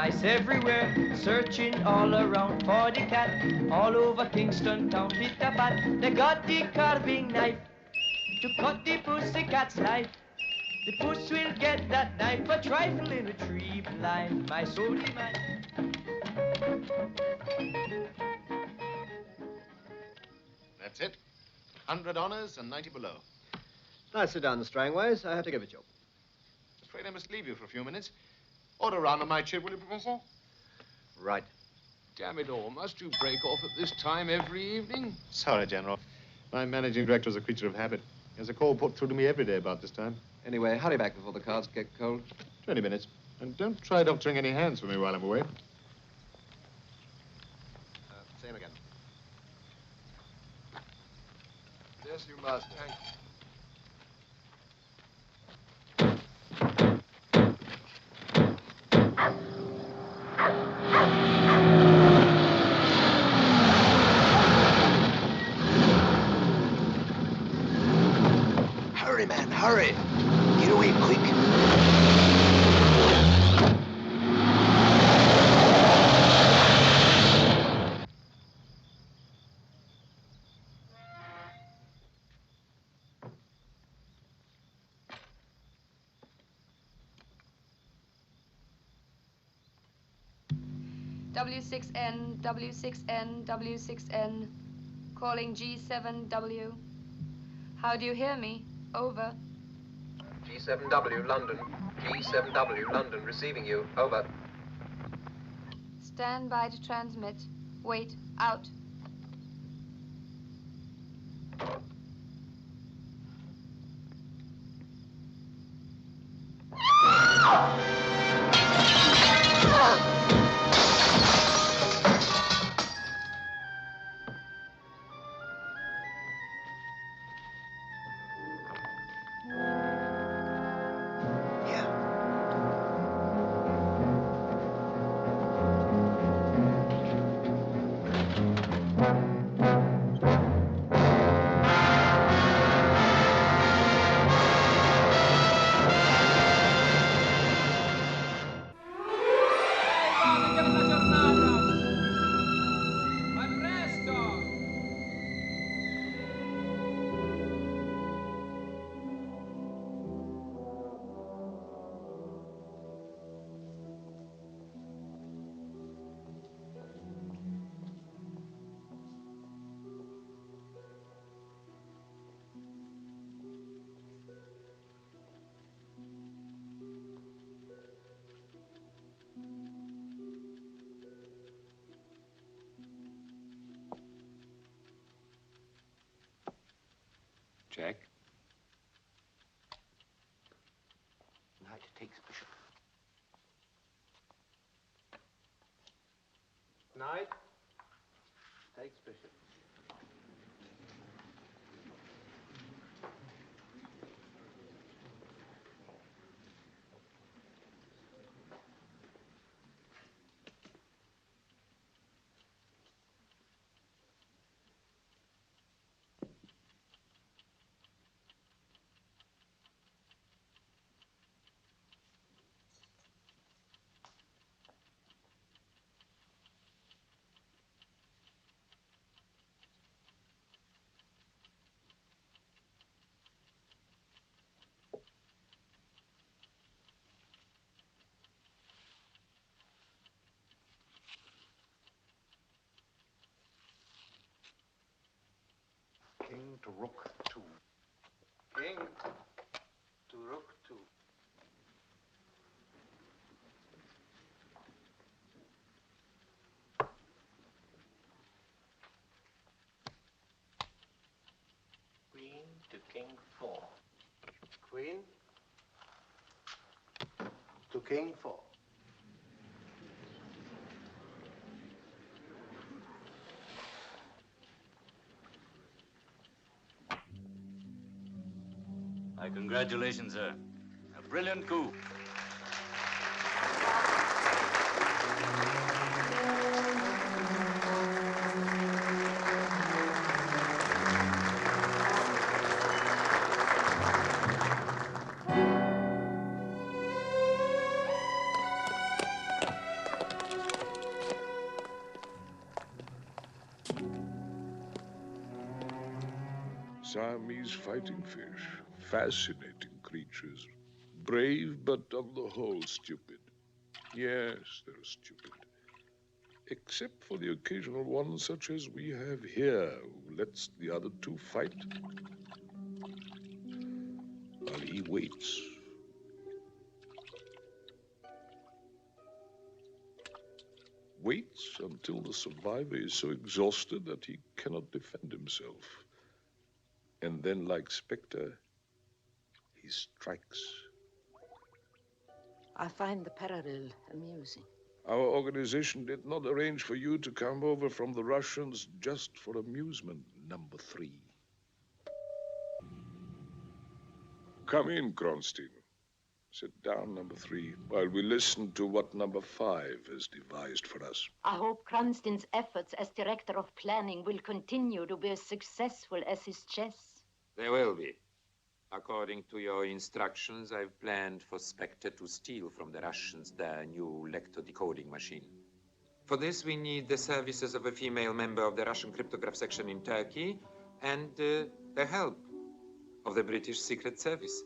mice everywhere, searching all around for the cat. All over Kingston town, pit-a-pat, they got the carving knife to cut the pussycat's life. The puss will get that knife a trifle in a tree blind. My soul demand. That's it. 100 honors and 90 below. Now sit down, the Strangways. I have to give it you. Afraid I must leave you for a few minutes. Order round on my chip, will you, Professor? Right. Damn it all, must you break off at this time every evening? Sorry, General. My managing director is a creature of habit. He has a call put through to me every day about this time. Anyway, hurry back before the cards get cold. 20 minutes. And don't try doctoring any hands for me while I'm away. Same again. Yes, you must. Thank you. Hurry, man, hurry. Get away quick. W6N, W6N, W6N, calling G7W. How do you hear me? Over. G7W, London. G7W, London, receiving you. Over. Stand by to transmit. Wait, out. Jack? Knight takes bishop. Knight takes bishop. King to rook 2. King to rook 2. Queen to king 4. Queen to king 4. My congratulations, sir. A brilliant coup. Siamese fighting fish. Fascinating creatures. Brave, but on the whole stupid. Yes, they're stupid. Except for the occasional one such as we have here, who lets the other two fight while he waits. Waits until the survivor is so exhausted that he cannot defend himself. And then, like Spectre, he strikes. I find the parallel amusing. Our organization did not arrange for you to come over from the Russians just for amusement, number 3. Come in, Kronstein. Sit down, number 3, while we listen to what number 5 has devised for us. I hope Kronstein's efforts as director of planning will continue to be as successful as his chess. They will be. According to your instructions, I've planned for Spectre to steal from the Russians their new lectodecoding machine. For this, we need the services of a female member of the Russian cryptograph section in Turkey and the help of the British Secret Service.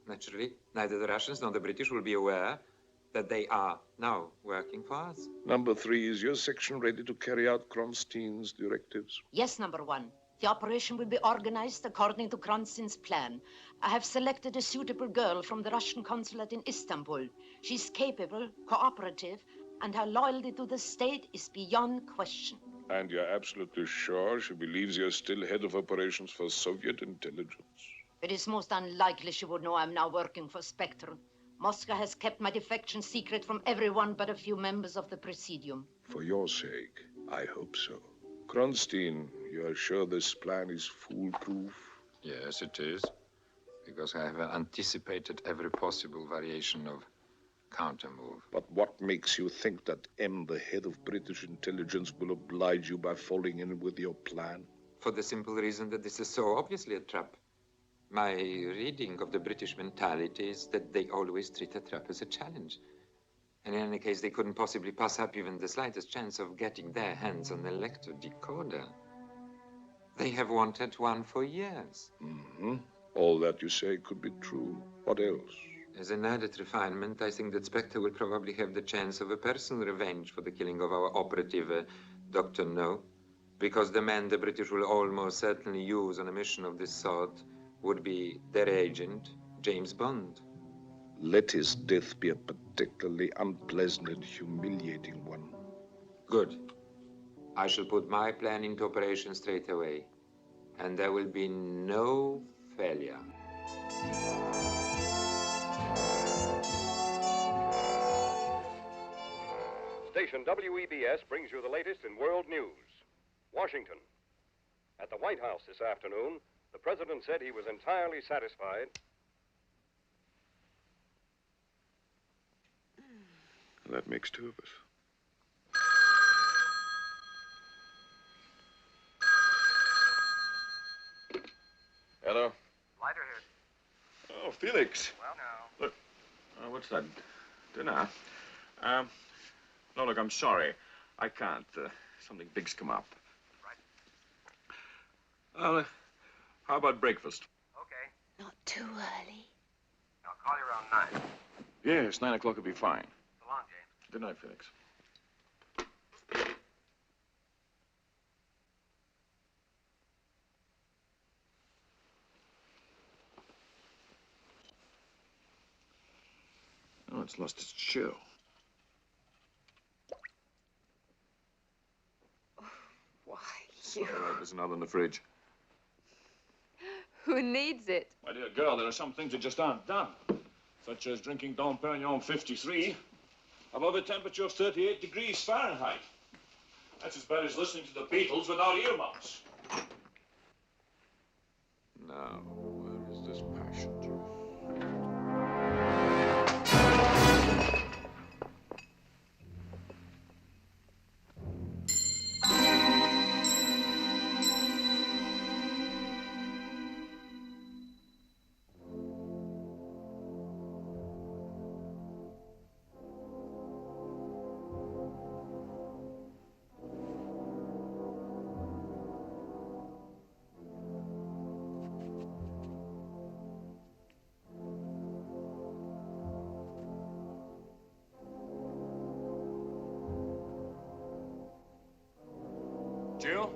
Naturally, neither the Russians nor the British will be aware that they are now working for us. Number 3, is your section ready to carry out Kronstein's directives? Yes, number 1. The operation will be organized according to Kronstein's plan. I have selected a suitable girl from the Russian consulate in Istanbul. She's capable, cooperative, and her loyalty to the state is beyond question. And you're absolutely sure she believes you're still head of operations for Soviet intelligence? It is most unlikely she would know I'm now working for Spectre. Moscow has kept my defection secret from everyone but a few members of the Presidium. For your sake, I hope so. Kronstein, you are sure this plan is foolproof? Yes, it is. Because I have anticipated every possible variation of counter-move. But what makes you think that M, the head of British intelligence, will oblige you by falling in with your plan? For the simple reason that this is so obviously a trap. My reading of the British mentality is that they always treat a trap as a challenge. And in any case, they couldn't possibly pass up even the slightest chance of getting their hands on the lectodecoder. They have wanted one for years. Mm-hmm. All that you say could be true. What else? As an added refinement, I think that Spectre will probably have the chance of a personal revenge for the killing of our operative, Dr. No, because the man the British will almost certainly use on a mission of this sort would be their agent, James Bond. Let his death be a particularly unpleasant and humiliating one. Good. I shall put my plan into operation straight away, and there will be no failure. Station WEBS brings you the latest in world news. Washington. At the White House this afternoon, the president said he was entirely satisfied. That makes 2 of us. Hello? Leiter here. Oh, Felix. Well, now. Look, what's that? Dinner? No, look, I'm sorry. I can't. Something big's come up. Right. How about breakfast? Okay. Not too early. I'll call you around 9. Yes, 9 o'clock will be fine. So long, James. Good night, Felix. Oh, it's lost its chill. Why, All right, there's another in the fridge. Who needs it? My dear girl, there are some things that just aren't done. Such as drinking Dom Perignon 53 above a temperature of 38 degrees Fahrenheit. That's as bad as listening to the Beatles without earmuffs. Now, where is this passion? Jill?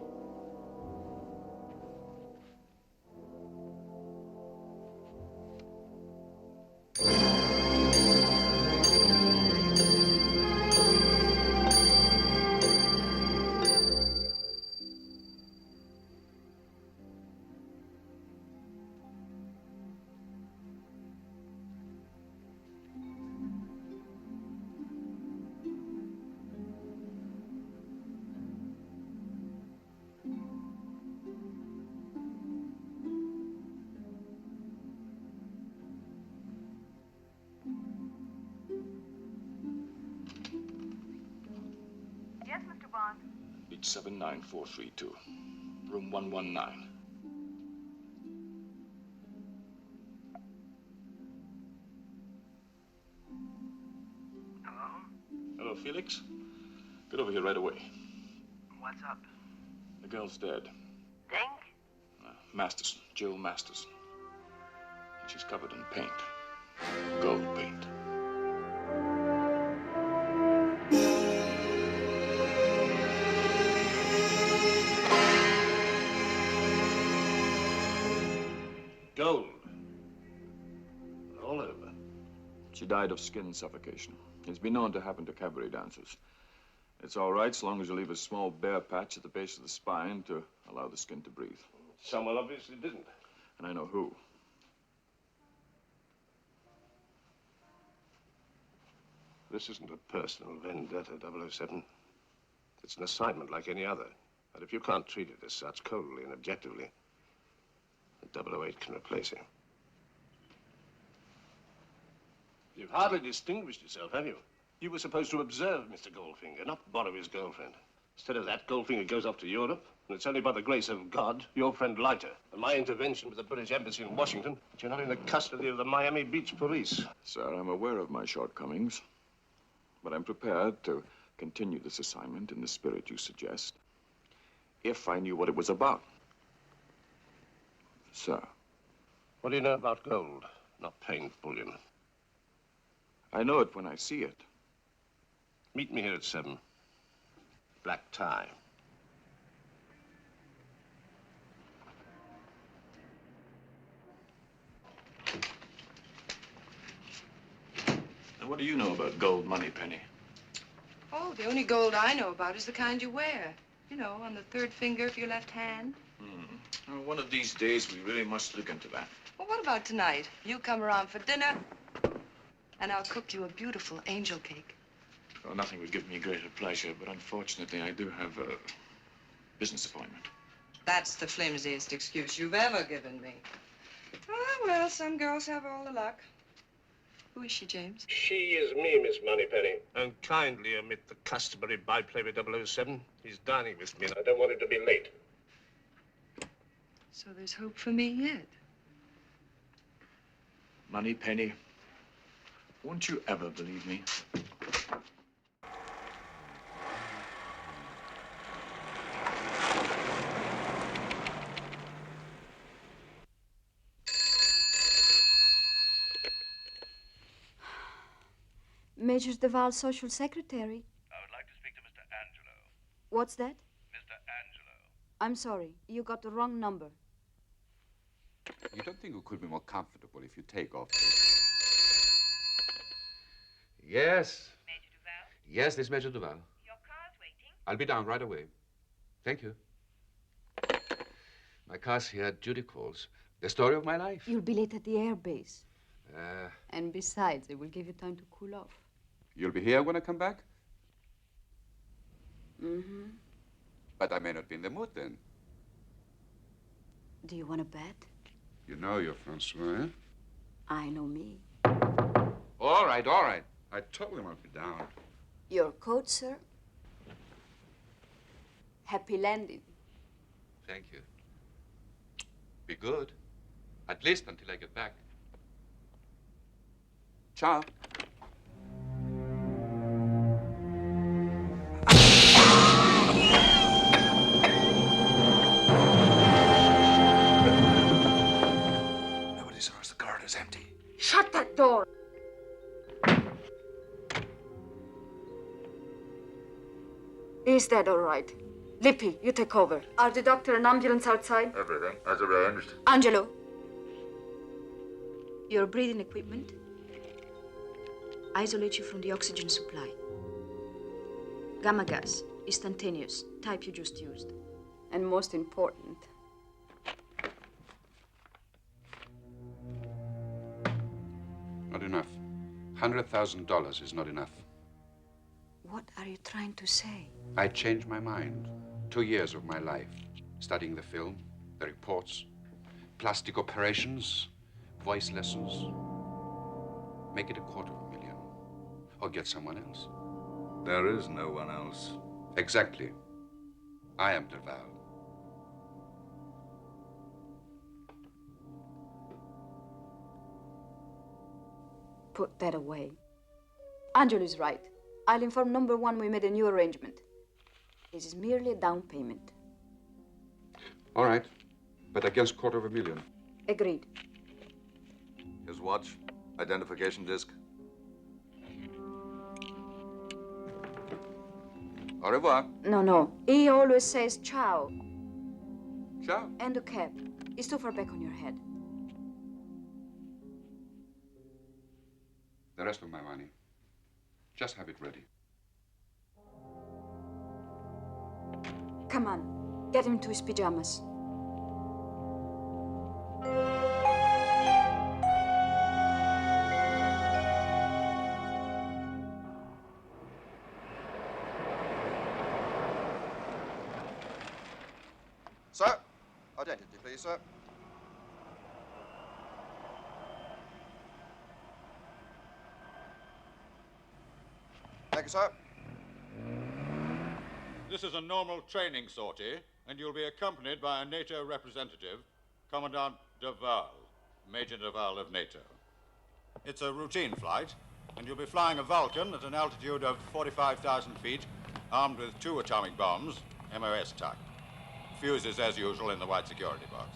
Yes, Mr. Bond. It's 79432. Room 119. Hello? Hello, Felix. Get over here right away. What's up? The girl's dead. Dink? Masterson, Jill Masterson. And she's covered in paint. Gold paint. Gold. All over. She died of skin suffocation. It's been known to happen to cabaret dancers. It's all right so long as you leave a small bare patch at the base of the spine to allow the skin to breathe. Someone obviously didn't. And I know who. This isn't a personal vendetta, 007. It's an assignment like any other. And if you can't treat it as such coldly and objectively, the 008 can replace him. You've hardly distinguished yourself, have you? You were supposed to observe Mr. Goldfinger, not borrow his girlfriend. Instead of that, Goldfinger goes off to Europe, and it's only by the grace of God your friend Leiter and my intervention with the British Embassy in Washington that you're not in the custody of the Miami Beach police. Sir, I'm aware of my shortcomings, but I'm prepared to continue this assignment in the spirit you suggest, if I knew what it was about. Sir. What do you know about gold, not paint bullion? I know it when I see it. Meet me here at 7. Black tie. And what do you know about gold money, Penny? Oh, the only gold I know about is the kind you wear. You know, on the third finger of your left hand. Well, one of these days, we really must look into that. Well, what about tonight? You come around for dinner, and I'll cook you a beautiful angel cake. Well, nothing would give me greater pleasure, but unfortunately, I do have a business appointment. That's the flimsiest excuse you've ever given me. Ah, well, some girls have all the luck. Who is she, James? She is me, Miss Moneypenny. And kindly omit the customary byplay with 007. He's dining with me, and I don't want him to be late. So there's hope for me yet. Money, Penny. Won't you ever believe me? Major Duval's social secretary. I would like to speak to Mr. Angelo. What's that? Mr. Angelo. I'm sorry. You got the wrong number. You don't think it could be more comfortable if you take off? Yes. Major Duval? Yes, this is Major Duval. Your car's waiting. I'll be down right away. Thank you. My car's here at duty calls. The story of my life. You'll be late at the air base. Uh, And besides, it will give you time to cool off. You'll be here when I come back? Mm-hmm. But I may not be in the mood then. Do you want to bet? You know you're Francois, eh? I know me. All right, all right. I totally won't be down. Your coat, sir. Happy landing. thank you. Be good. At least until I get back. Ciao. Nobody's ours. The corridor's empty. Shut that door. Is that all right? Lippy, you take over. Are the doctor and ambulance outside? Everything, as arranged. Angelo. Your breathing equipment. Isolate you from the oxygen supply. Gamma gas, instantaneous, type you just used. And most important. Not enough. $100,000 is not enough. What are you trying to say? I changed my mind. 2 years of my life, studying the film, the reports, plastic operations, voice lessons. Make it $250,000. Or get someone else. There is no one else. Exactly. I am Derval. Put that away. Angelo is right. I'll inform number one we made a new arrangement. This is merely a down payment. All right, but against $250,000. Agreed. His watch, identification disc. Au revoir. No. He always says ciao. Ciao. And a cap. It's too far back on your head. The rest of my money. Just have it ready. Come on. Get him to his pajamas. Sir, identity, please, sir. Thank you, sir. This is a normal training sortie, and you'll be accompanied by a NATO representative, Commandant Derval, Major Derval of NATO. It's a routine flight, and you'll be flying a Vulcan at an altitude of 45,000 feet, armed with 2 atomic bombs, MOS type. Fuses as usual in the white security box.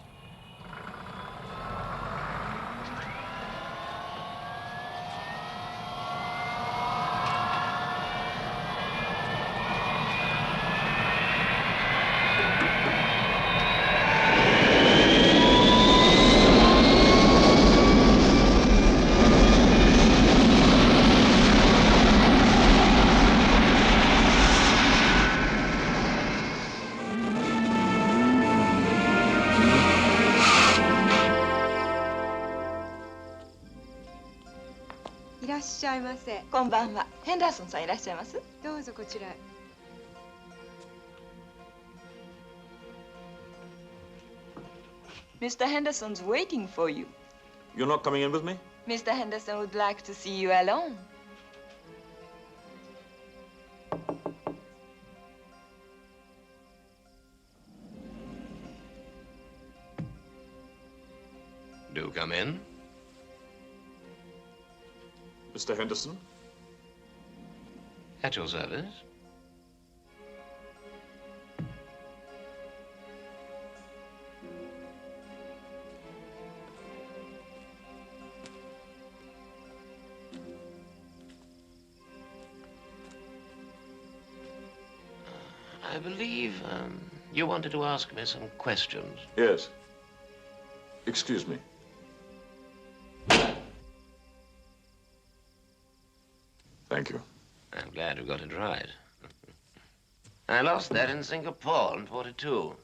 こんばんは。ヘンダーソンさんいらっしゃいます？どうぞこちらへ。Mr. Henderson's waiting for you. You're not coming in with me? Mr. Henderson would like to see you alone. Do come in. Mr. Henderson? At your service. I believe you wanted to ask me some questions. Yes. Excuse me. Thank you. I'm glad you got it right. I lost that in Singapore in '42.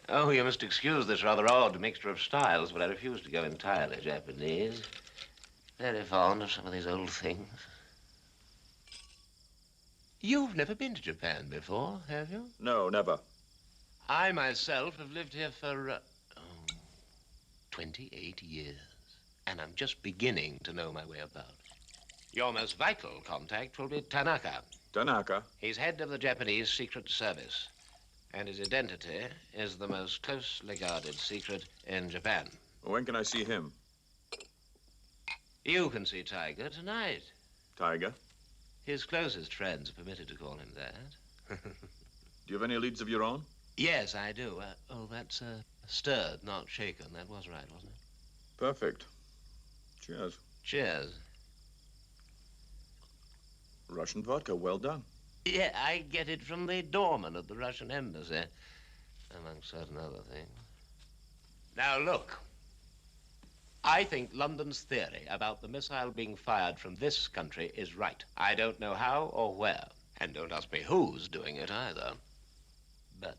Oh, you must excuse this rather odd mixture of styles, but I refuse to go entirely Japanese. Very fond of some of these old things. You've never been to Japan before, have you? No, never. I myself have lived here for 28 years, and I'm just beginning to know my way about. Your most vital contact will be Tanaka. Tanaka? He's head of the Japanese Secret Service, and his identity is the most closely guarded secret in Japan. When can I see him? You can see Tiger tonight. Tiger? His closest friends are permitted to call him that. Do you have any leads of your own? Yes, I do. That's stirred, not shaken. That was right, wasn't it? Perfect. Cheers. Cheers. Russian vodka, well done. Yeah, I get it from the doorman at the Russian embassy, among certain other things. Now, look. I think London's theory about the missile being fired from this country is right. I don't know how or where, and don't ask me who's doing it either. But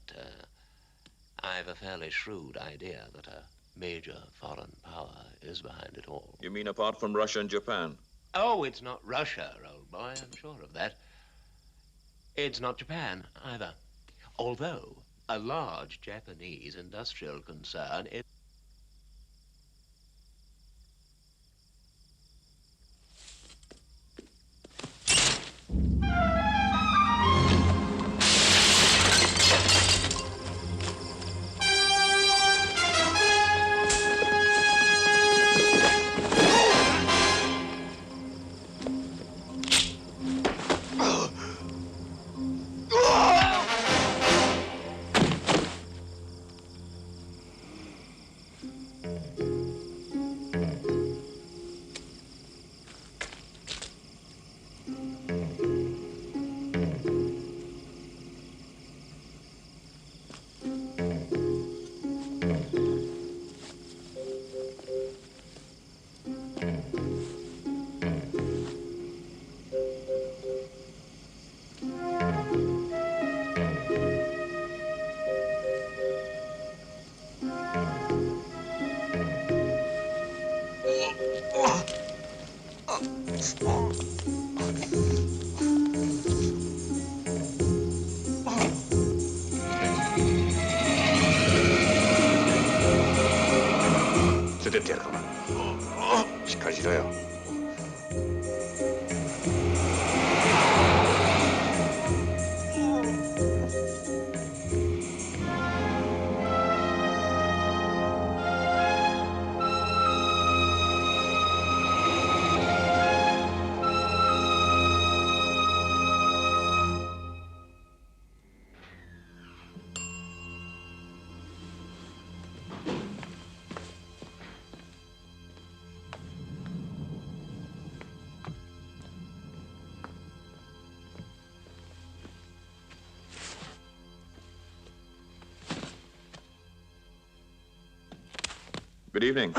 I've a fairly shrewd idea that a major foreign power is behind it all. You mean apart from Russia and Japan? Oh, it's not Russia, old boy, I'm sure of that. It's not Japan either. Although a large Japanese industrial concern is... Good evening.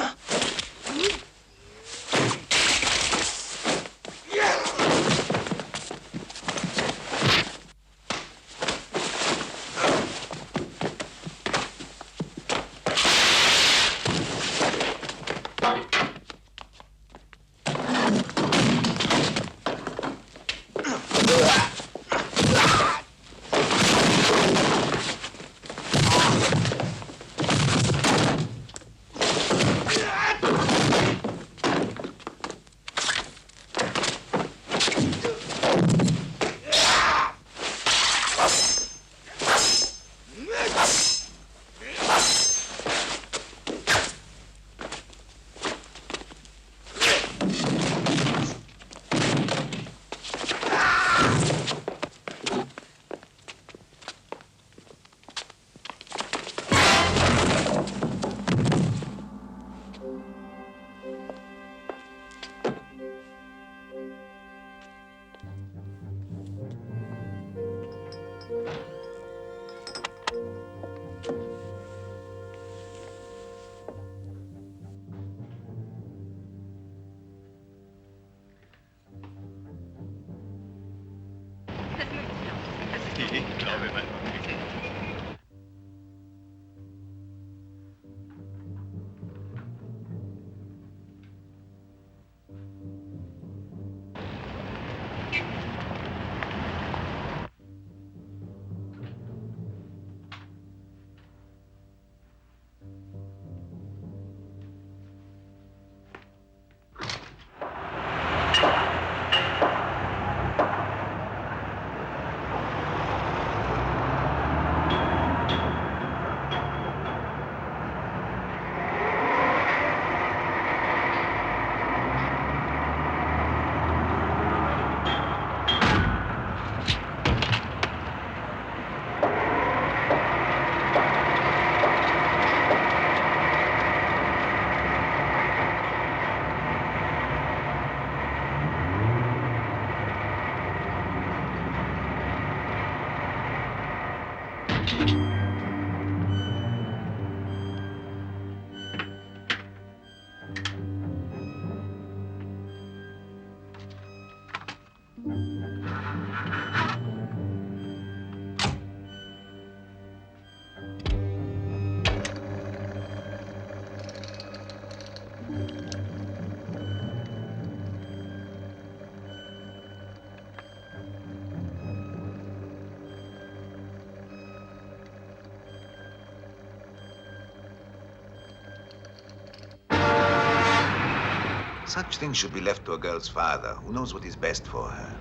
Such things should be left to a girl's father, who knows what is best for her.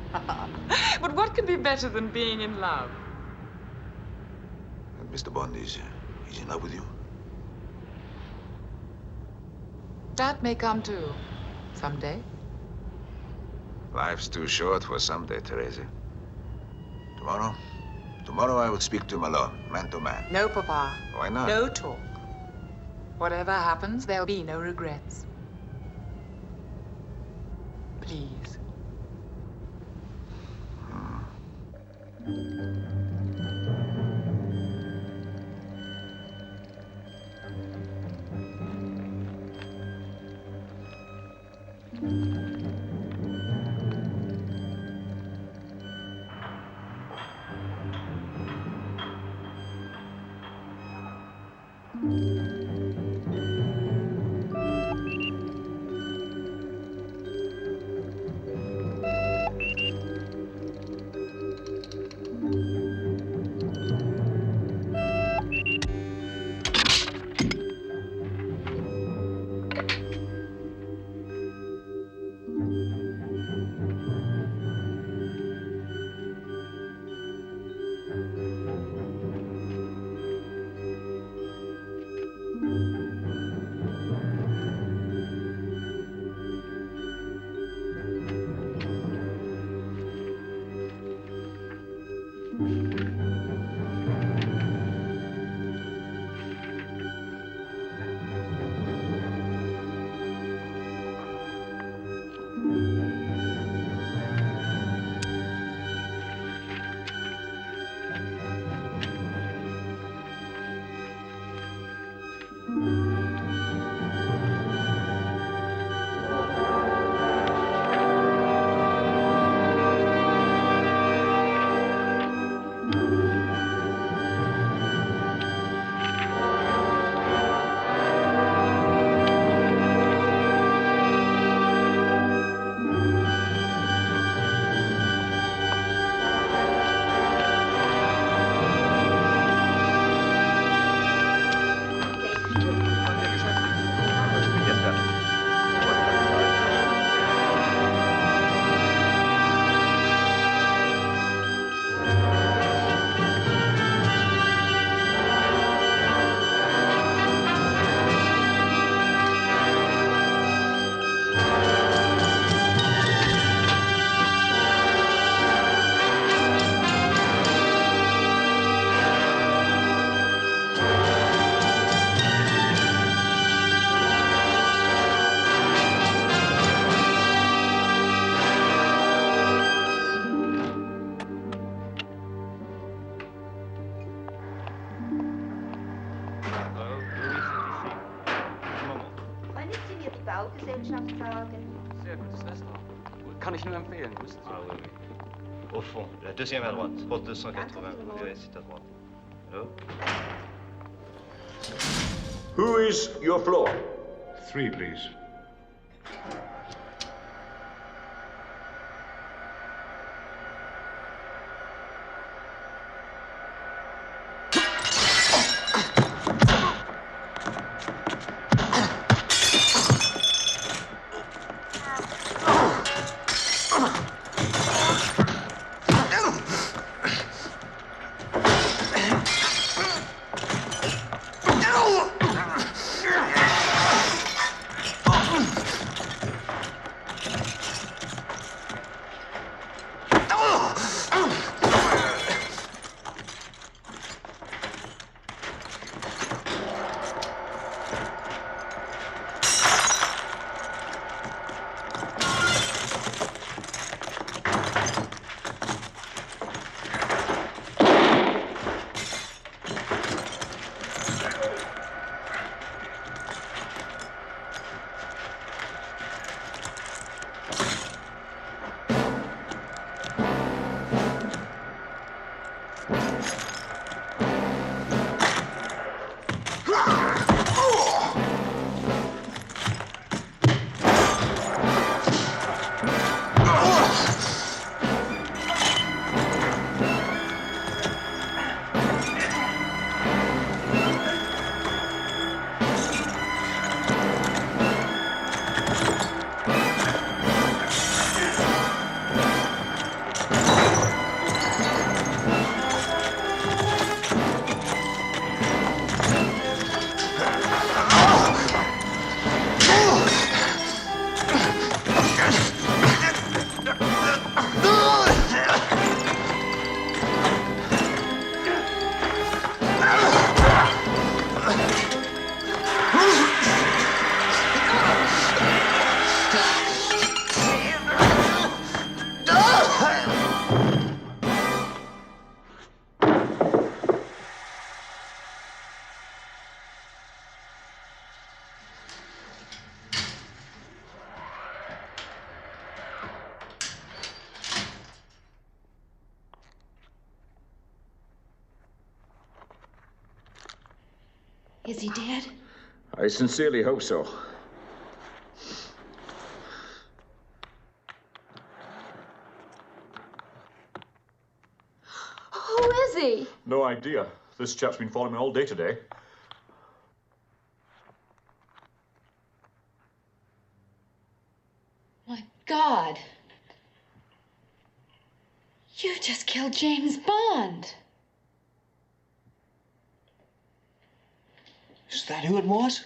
But what can be better than being in love? And Mr. Bond is in love with you? That may come too, someday. Life's too short for someday, Teresa. Tomorrow I will speak to him alone, man to man. No, Papa. Why not? No talk. Whatever happens, there'll be no regrets. Please. Sehr gutes Restaurant. Kann ich nur empfehlen, wissen Sie. Ah oui, oui. Au fond, la deuxième à droite, porte 280, vous verrez, c'est à droite. Hello? Who is your floor? 3, please. Oh! Is he dead? I sincerely hope so. Who is he? No idea. This chap's been following me all day today. My God. You just killed James Bond. Is that who it was?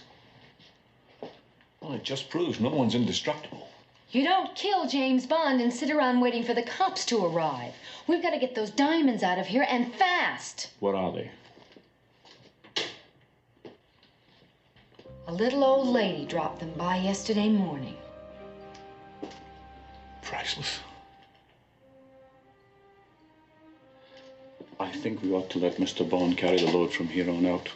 Well, it just proves no one's indestructible. You don't kill James Bond and sit around waiting for the cops to arrive. We've got to get those diamonds out of here, and fast. What are they? A little old lady dropped them by yesterday morning. Priceless. I think we ought to let Mr. Bond carry the load from here on out.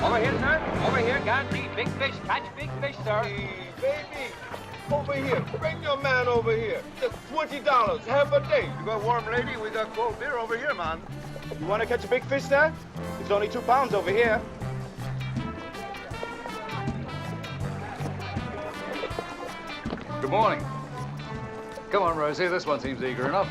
Over here, sir. Over here. Guaranteed big fish. Catch big fish, sir. Hey, baby. Over here. Bring your man over here. Just $20. Half a day. You got warm lady? We got cold beer over here, man. You want to catch a big fish, sir? It's only 2 pounds over here. Good morning. Come on, Rosie. This one seems eager enough.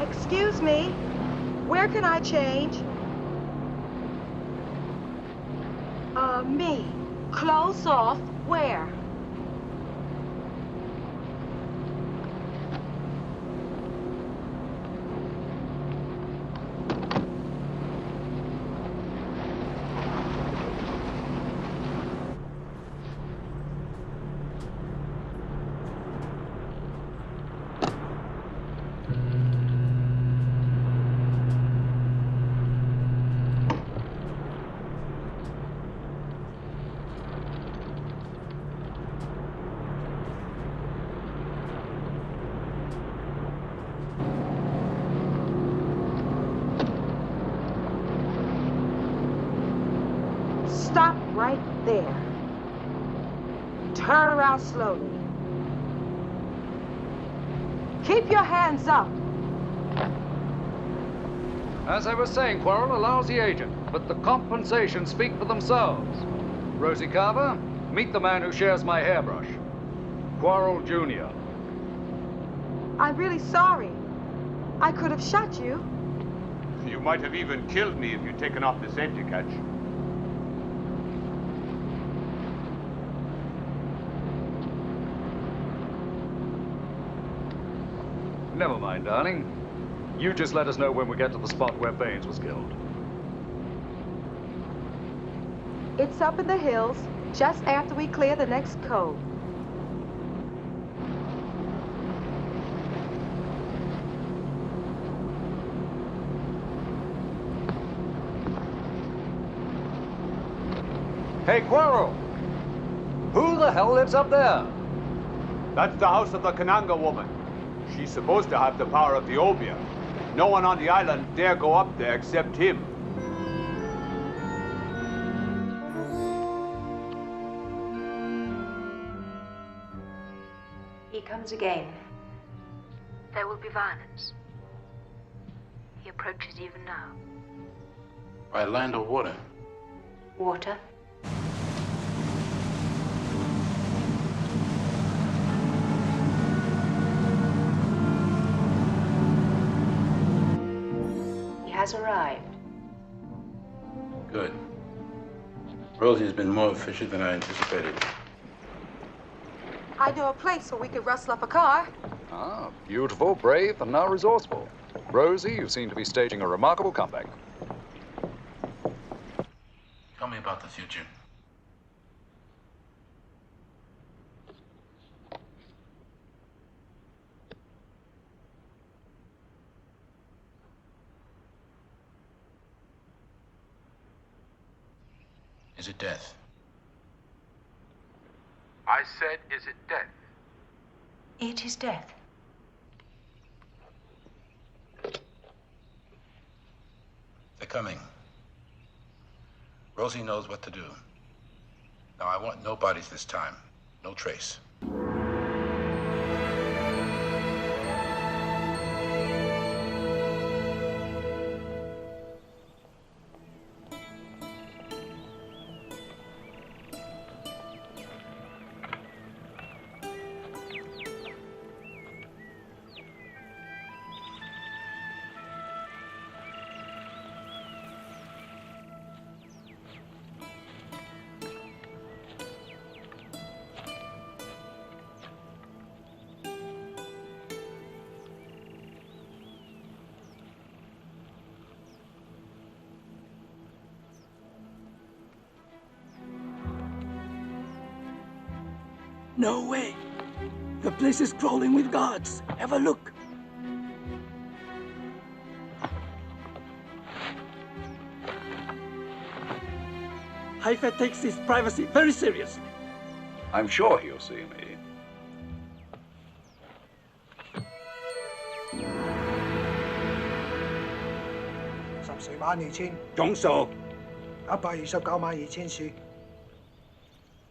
Excuse me, where can I change? Me. Close off, where? Stop right there. Turn around slowly. Keep your hands up. As I was saying, Quarrel, a lousy agent, but the compensations speak for themselves. Rosie Carver, meet the man who shares my hairbrush. Quarrel Jr. I'm really sorry. I could have shot you. You might have even killed me if you'd taken off the safety catch. Never mind, darling. You just let us know when we get to the spot where Baines was killed. It's up in the hills, just after we clear the next cove. Hey, Quarrel! Who the hell lives up there? That's the house of the Kananga woman. She's supposed to have the power of the Obeah. No one on the island dare go up there except him. He comes again. There will be violence. He approaches even now. By land or water? Water. He has arrived. Good. Rosie's been more efficient than I anticipated. I know a place where we could rustle up a car. Ah, beautiful, brave, and now resourceful. Rosie, you seem to be staging a remarkable comeback. Tell me about the future. Is it death? I said, is it death? It is death. They're coming. Rosie knows what to do. Now, I want no bodies this time. No trace. No way. The place is crawling with guards. Have a look. Haifa takes his privacy very seriously. I'm sure he'll see me. $142,000，總數1292000樹。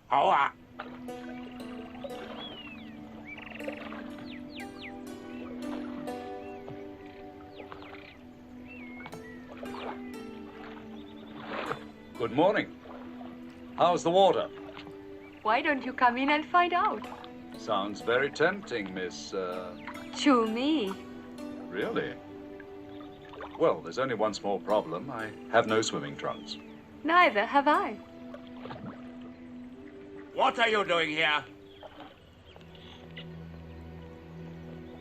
好啊。Good morning. How's the water? Why don't you come in and find out? Sounds very tempting, Miss... To me. Really? Well, there's only one small problem. I have no swimming trunks. Neither have I. What are you doing here?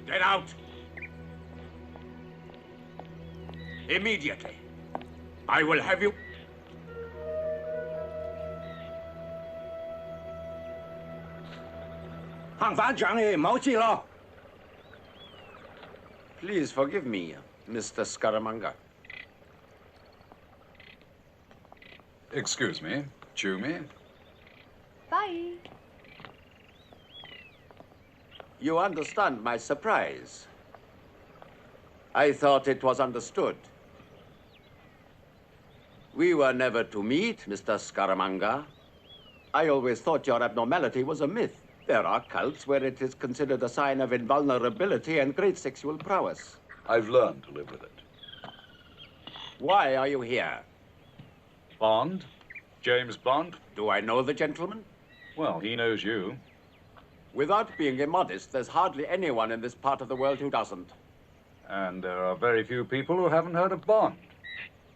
Get out! Immediately. I will have you... Please forgive me, Mr. Scaramanga. Excuse me. Chew me. Bye. You understand my surprise. I thought it was understood. We were never to meet, Mr. Scaramanga. I always thought your abnormality was a myth. There are cults where it is considered a sign of invulnerability and great sexual prowess. I've learned to live with it. Why are you here? Bond? James Bond? Do I know the gentleman? Well, he knows you. Without being immodest, there's hardly anyone in this part of the world who doesn't. And there are very few people who haven't heard of Bond.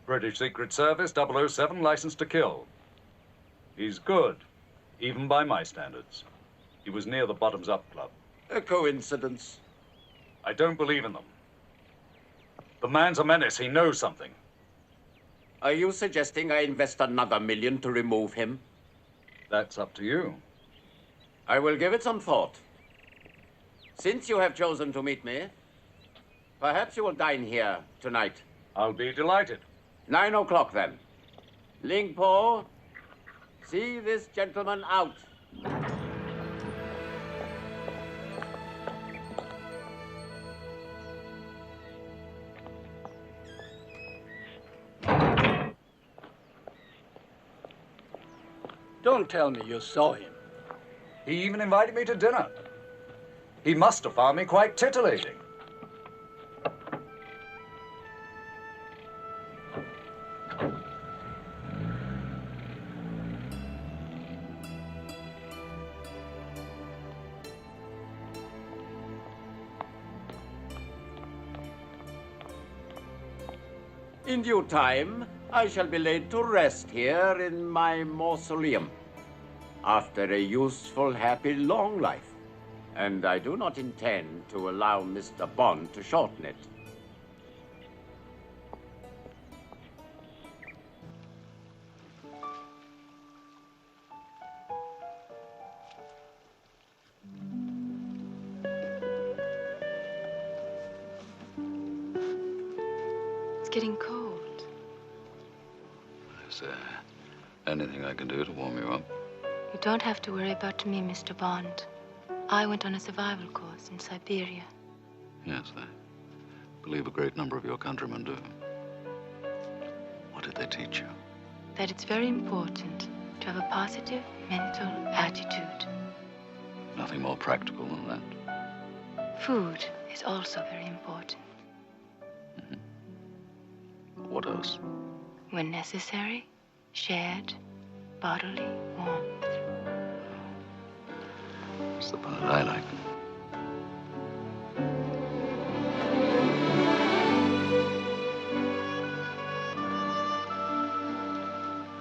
British Secret Service, 007, licensed to kill. He's good, even by my standards. He was near the Bottoms Up Club. A coincidence. I don't believe in them. The man's a menace. He knows something. Are you suggesting I invest another $1 million to remove him? That's up to you. I will give it some thought. Since you have chosen to meet me, perhaps you will dine here tonight. I'll be delighted. 9 o'clock, then. Ling Po, see this gentleman out. Don't tell me you saw him. He even invited me to dinner. He must have found me quite titillating. In due time, I shall be laid to rest here in my mausoleum after a useful, happy, long life. And I do not intend to allow Mr. Bond to shorten it. It's getting cold. Is there anything I can do to warm you up? You don't have to worry about me, Mr. Bond. I went on a survival course in Siberia. Yes, I believe a great number of your countrymen do. What did they teach you? That it's very important to have a positive mental attitude. Nothing more practical than that. Food is also very important. What else? When necessary, shared bodily warmth. It's the part I like.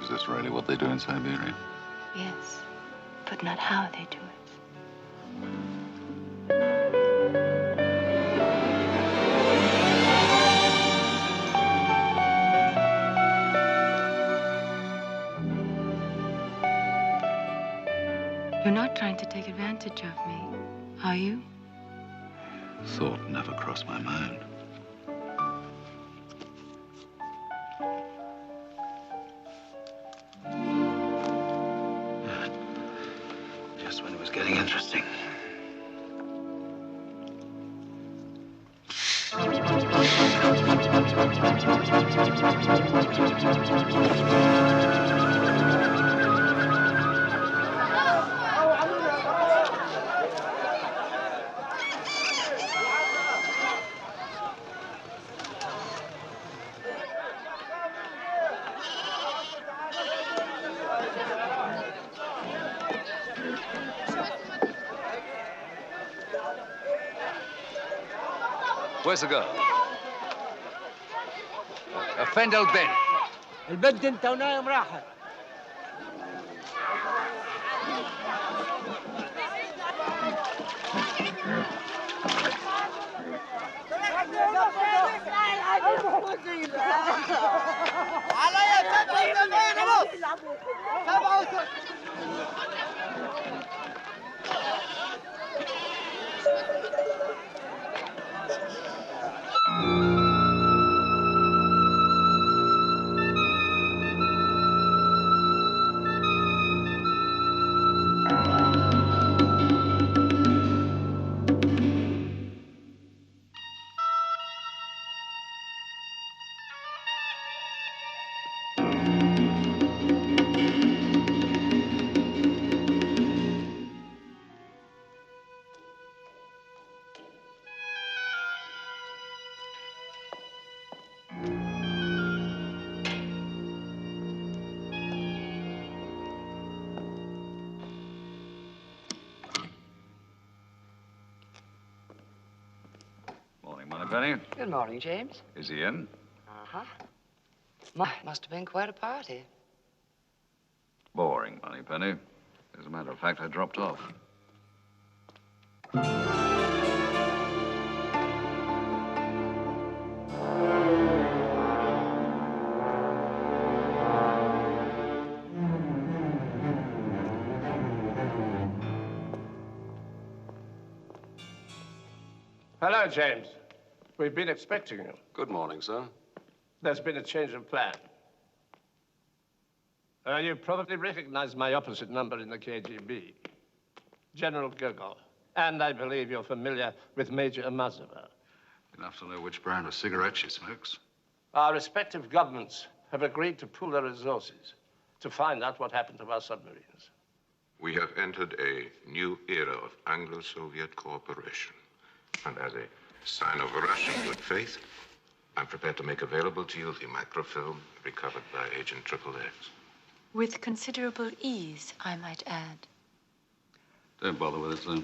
Is this really what they do in Siberia? Yes, but not how they do it. You're not trying to take advantage of me, are you? Thought never crossed my mind. Just when it was getting interesting. Where's the girl? فين البنت؟ البنت انت ونايم راحت. Penny? Good morning, James. Is he in? Uh-huh. Must have been quite a party. Boring, Moneypenny. As a matter of fact, I dropped off. Hello, James. We've been expecting you. Good morning, sir. There's been a change of plan. You probably recognize my opposite number in the KGB, General Gogol. And I believe you're familiar with Major Amazova. Enough to know which brand of cigarette she smokes. Our respective governments have agreed to pool their resources to find out what happened to our submarines. We have entered a new era of Anglo-Soviet cooperation. And as a sign of Russian good faith, I'm prepared to make available to you the microfilm recovered by Agent XXX. With considerable ease, I might add. Don't bother with it, sir.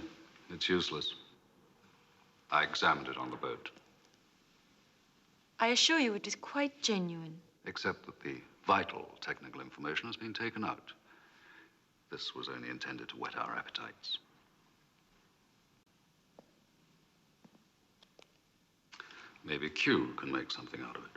It's useless. I examined it on the boat. I assure you it is quite genuine. Except that the vital technical information has been taken out. This was only intended to whet our appetites. Maybe Q can make something out of it.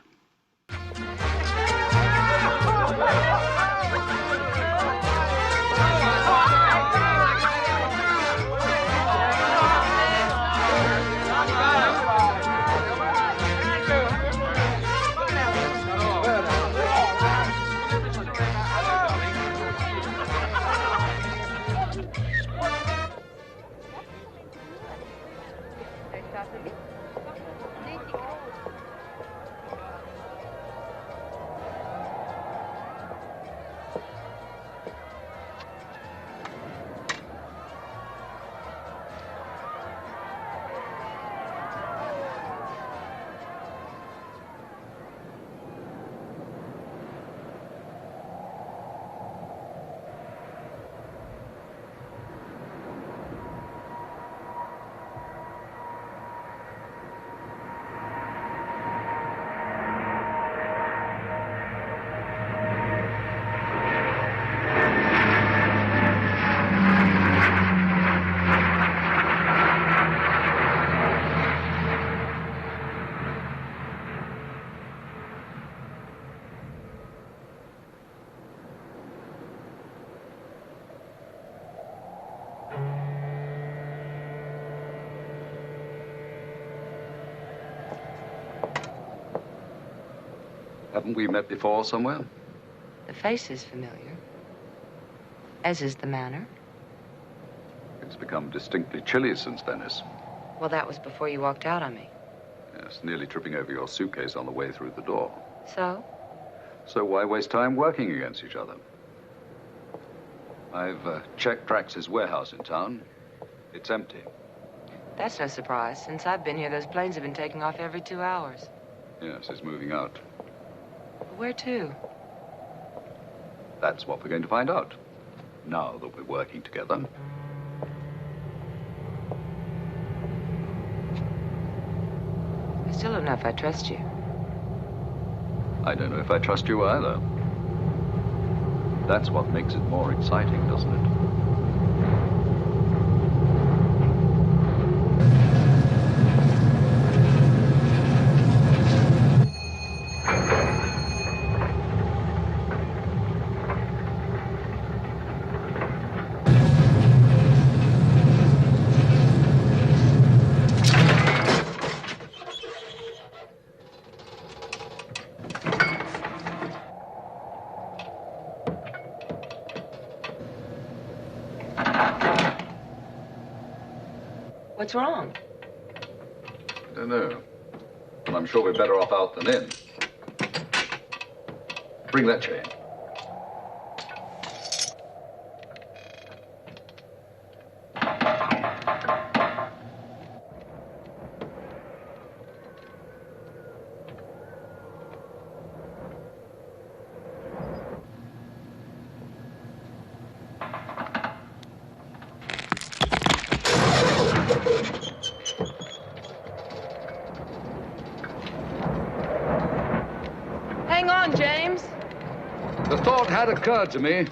Haven't we met before somewhere? The face is familiar, as is the manner. It's become distinctly chilly since Venice. Well, that was before you walked out on me. Yes, nearly tripping over your suitcase on the way through the door. So? So why waste time working against each other? I've checked Drax's warehouse in town. It's empty. That's no surprise. Since I've been here, those planes have been taking off every 2 hours. Yes, it's moving out. Where to? That's what we're going to find out. Now that we're working together. I still don't know if I trust you. I don't know if I trust you either. That's what makes it more exciting, doesn't it? What's wrong? I don't know. But I'm sure we're better off out than in. Bring that chain. Hang on, James. The thought had occurred to me.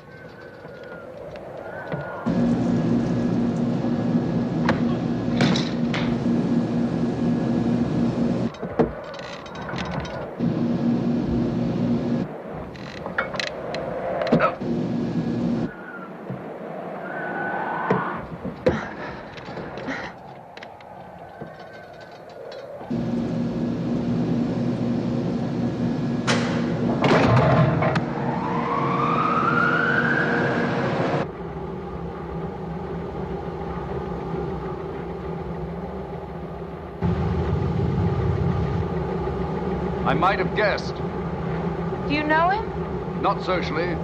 I might have guessed. Do you know him? Not socially.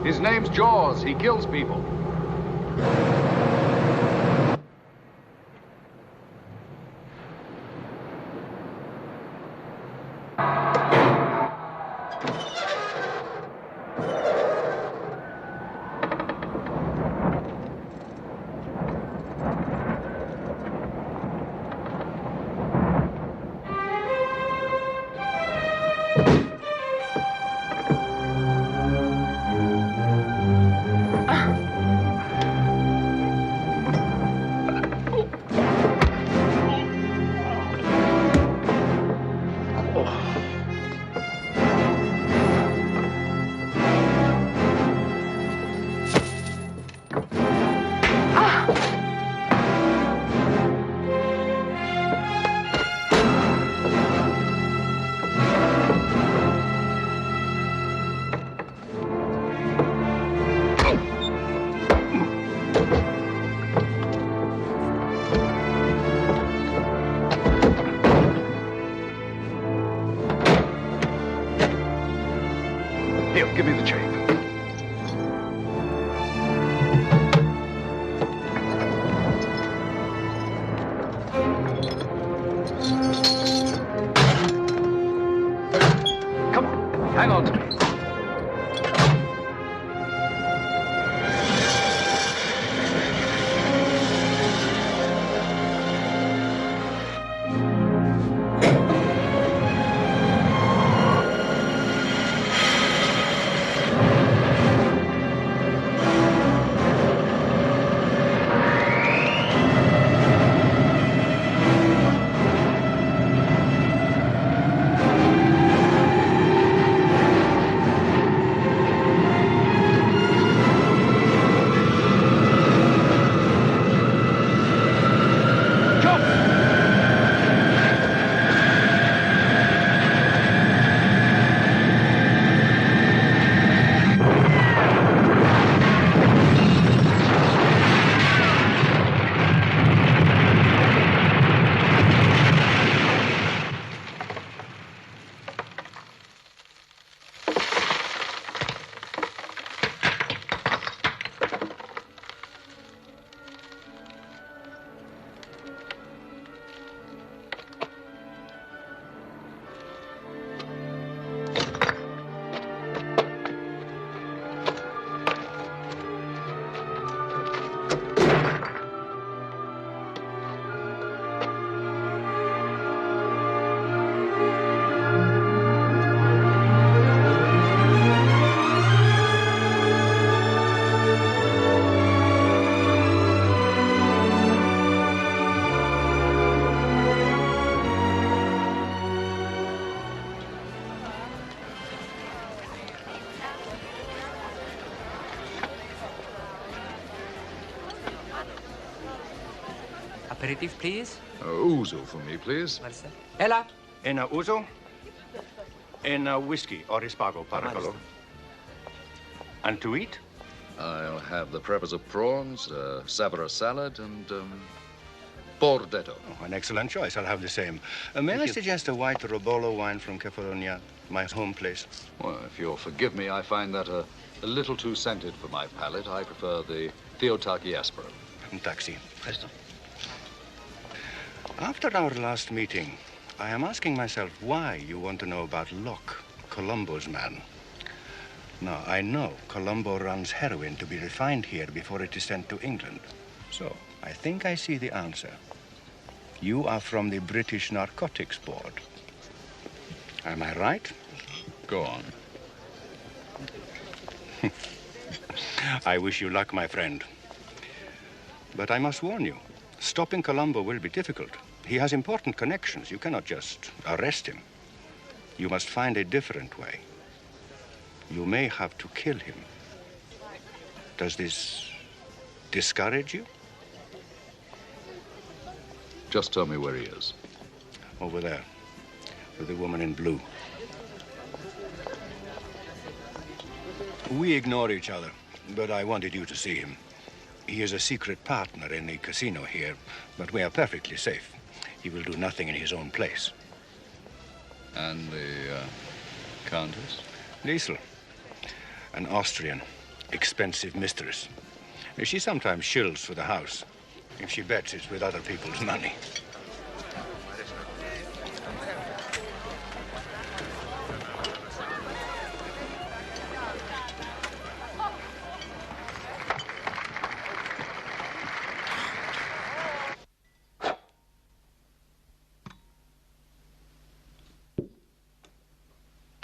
His name's Jaws. He kills people. Here, give me the chain. Come on, hang on to me. Aperitif, please. Ouzo for me, please. Ella. En ouzo. En whiskey or Espago, Paracolo. And to eat? I'll have the preppers of prawns, Savara salad, and Bordetto. Oh, an excellent choice. I'll have the same. May I suggest a white Robolo wine from Kefalonia, my home place? Well, if you'll forgive me, I find that a little too scented for my palate. I prefer the Theotaki Aspero. Taxi. Presto. After our last meeting, I am asking myself why you want to know about Locke, Colombo's man. Now, I know Colombo runs heroin to be refined here before it is sent to England. So, I think I see the answer. You are from the British Narcotics Board. Am I right? Go on. I wish you luck, my friend. But I must warn you, stopping Colombo will be difficult. He has important connections. You cannot just arrest him. You must find a different way. You may have to kill him. Does this discourage you? Just tell me where he is. Over there, with the woman in blue. We ignore each other, but I wanted you to see him. He is a secret partner in the casino here, but we are perfectly safe. He will do nothing in his own place. And the Countess? Liesl, an Austrian, expensive mistress. She sometimes shills for the house. If she bets, it's with other people's money.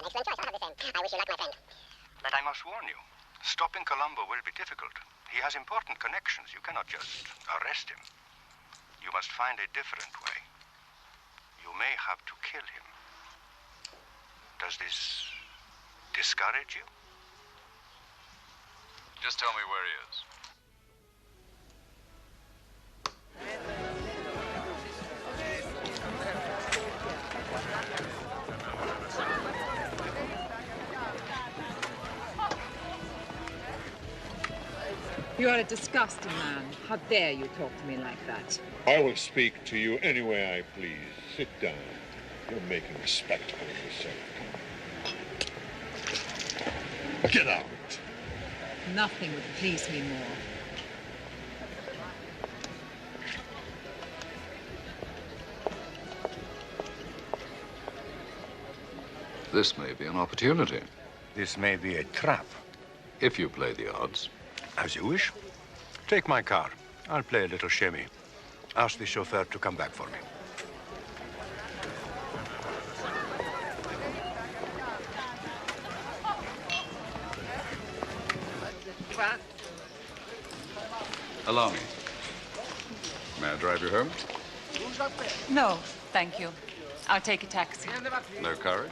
I wish you luck, my friend. But I must warn you, stopping Colombo will be difficult. He has important connections. You cannot just arrest him. You must find a different way. You may have to kill him. Does this discourage you? Just tell me where he is. You are a disgusting man. How dare you talk to me like that? I will speak to you any way I please. Sit down. You're making a spectacle of yourself. Get out. Nothing would please me more. This may be an opportunity. This may be a trap. If you play the odds. As you wish. Take my car. I'll play a little shimmy. Ask the chauffeur to come back for me. Allow me. May I drive you home? No, thank you. I'll take a taxi. No courage?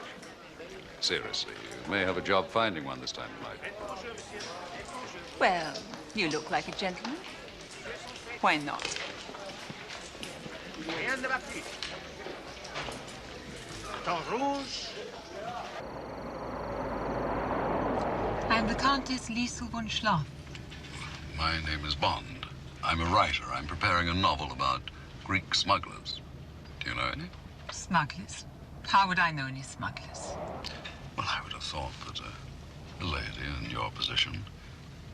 Seriously, you may have a job finding one this time of night. Well, you look like a gentleman. Why not? I'm the Countess Liesl von Schlaff. My name is Bond. I'm a writer. I'm preparing a novel about Greek smugglers. Do you know any? Smugglers? How would I know any smugglers? Well, I would have thought that a lady in your position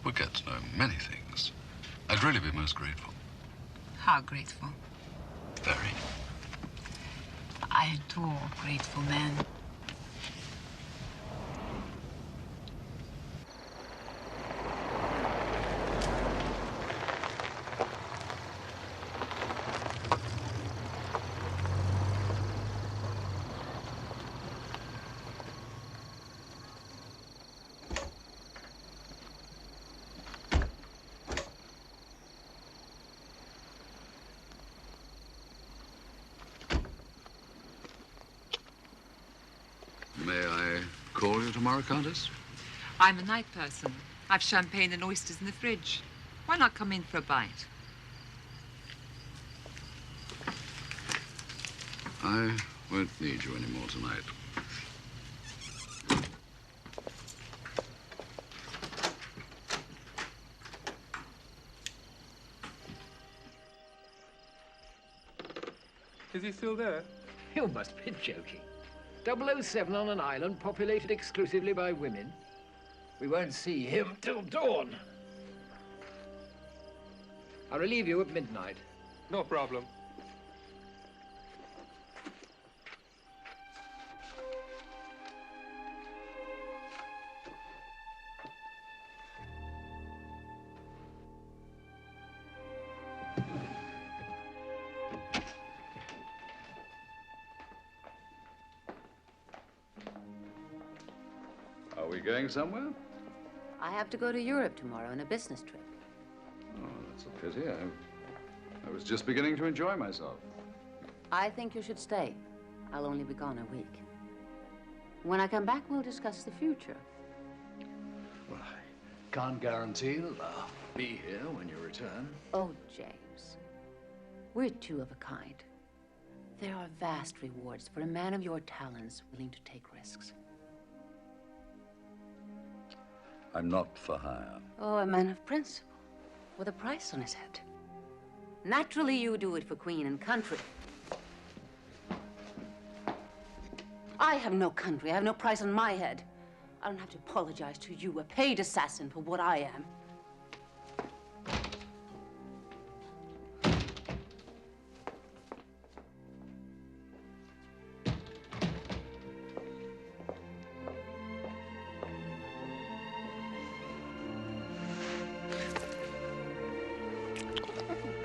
would get to know many things. I'd really be most grateful. How grateful? Very. I adore grateful men. May I call you tomorrow, Countess? I'm a night person. I've champagne and oysters in the fridge. Why not come in for a bite? I won't need you anymore tonight. Is he still there? You must be joking. 007 on an island populated exclusively by women. We won't see him till dawn. I'll relieve you at midnight. No problem. Are we going somewhere? I have to go to Europe tomorrow on a business trip. Oh, that's a pity. I was just beginning to enjoy myself. I think you should stay. I'll only be gone a week. When I come back, we'll discuss the future. Well, I can't guarantee that I'll be here when you return. Oh, James. We're two of a kind. There are vast rewards for a man of your talents willing to take risks. I'm not for hire. Oh, a man of principle, with a price on his head. Naturally, you do it for Queen and country. I have no country. I have no price on my head. I don't have to apologize to you, a paid assassin, for what I am.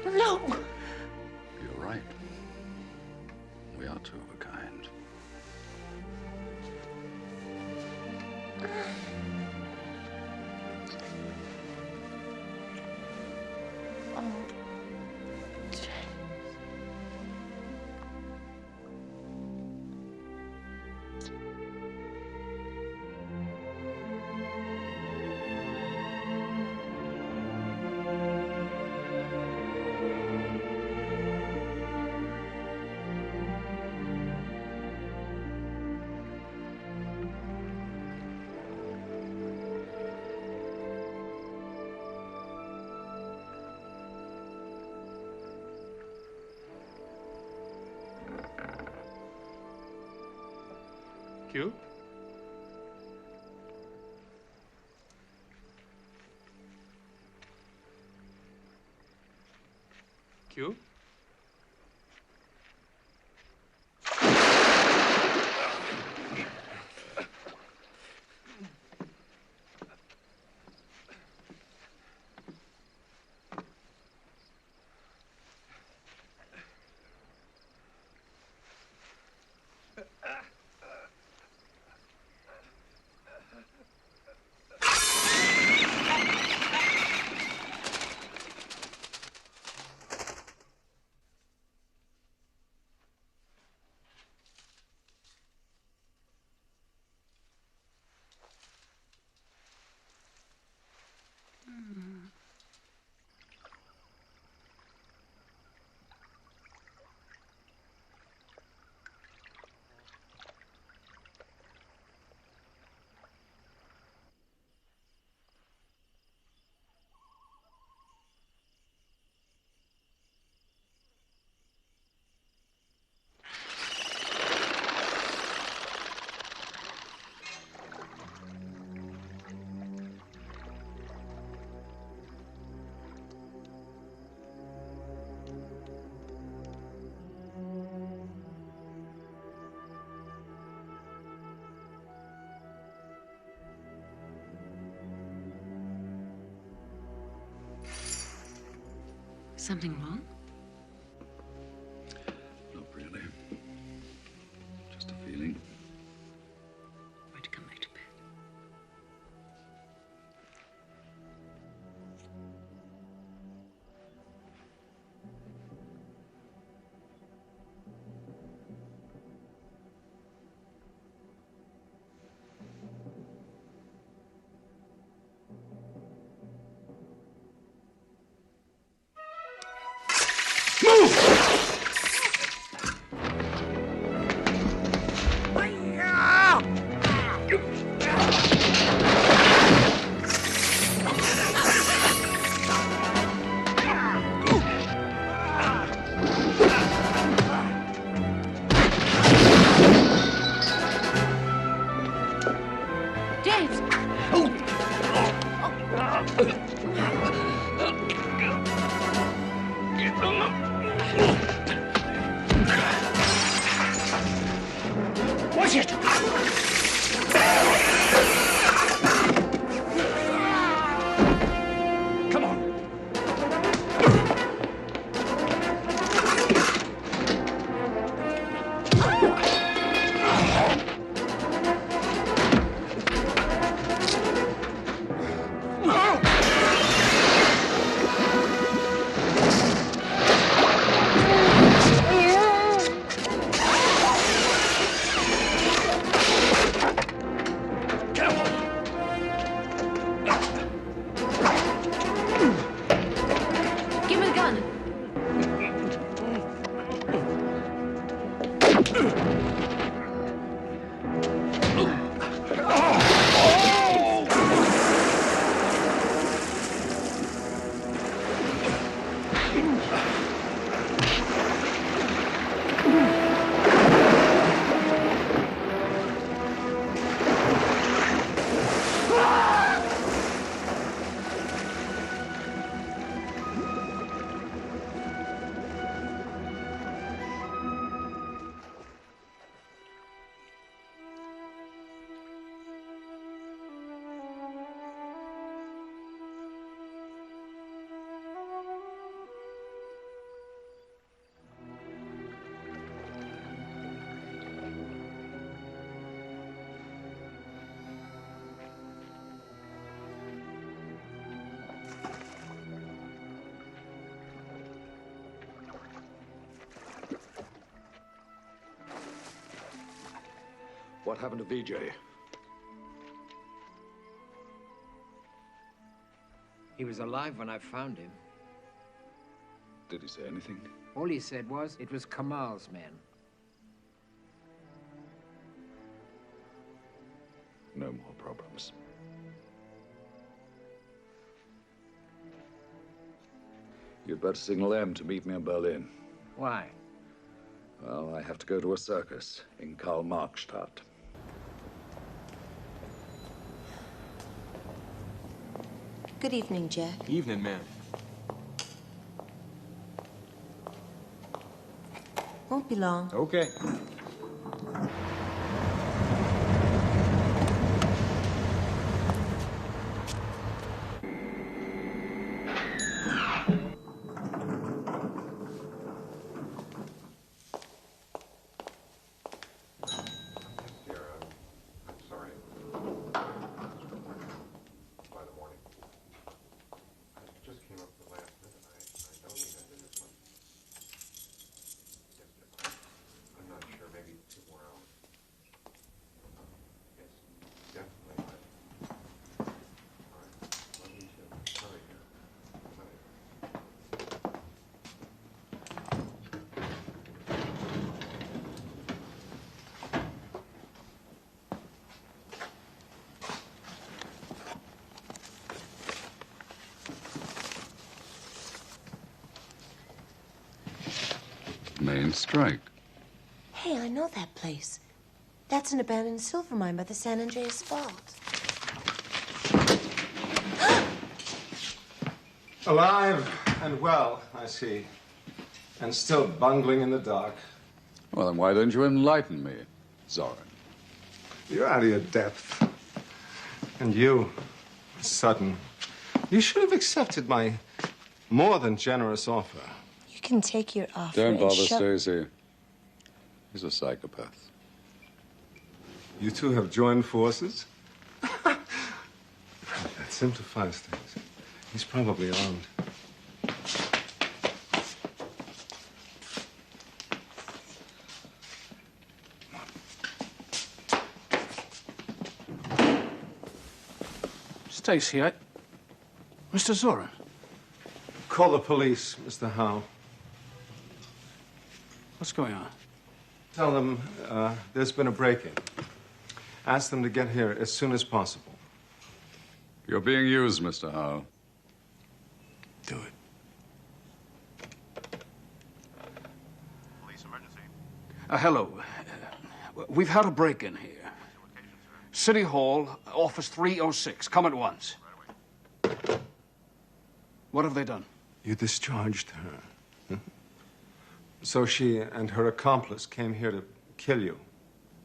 No! You're right. We are two of a kind. Oh, James. Q? Q? Something wrong? Not really. Just a feeling. Why to come back to bed? Move! Watch it! Come on. Give me the gun. What happened to VJ? He was alive when I found him. Did he say anything? All he said was it was Kamal's men. No more problems. You'd better signal them to meet me in Berlin. Why? Well, I have to go to a circus in Karl-Marx-Stadt. Good evening, Jack. Evening, ma'am. Won't be long. Okay. Main strike. Hey, I know that place. That's an abandoned silver mine by the San Andreas Fault. Alive and well, I see. And still bungling in the dark. Well, then why don't you enlighten me, Zoran? You're out of your depth. And you, Sutton, you should have accepted my more than generous offer. You can take your offer. Don't and bother, shove- Stacy. He's a psychopath. You two have joined forces? That simplifies things. He's probably armed. Stacy, Mr. Zoran. Call the police, Mr. Howe. What's going on? Tell them there's been a break-in. Ask them to get here as soon as possible. You're being used, Mr. Howe. Do it. Police emergency. Hello. We've had a break-in here. City Hall, office 306. Come at once. What have they done? You discharged her. So she and her accomplice came here to kill you.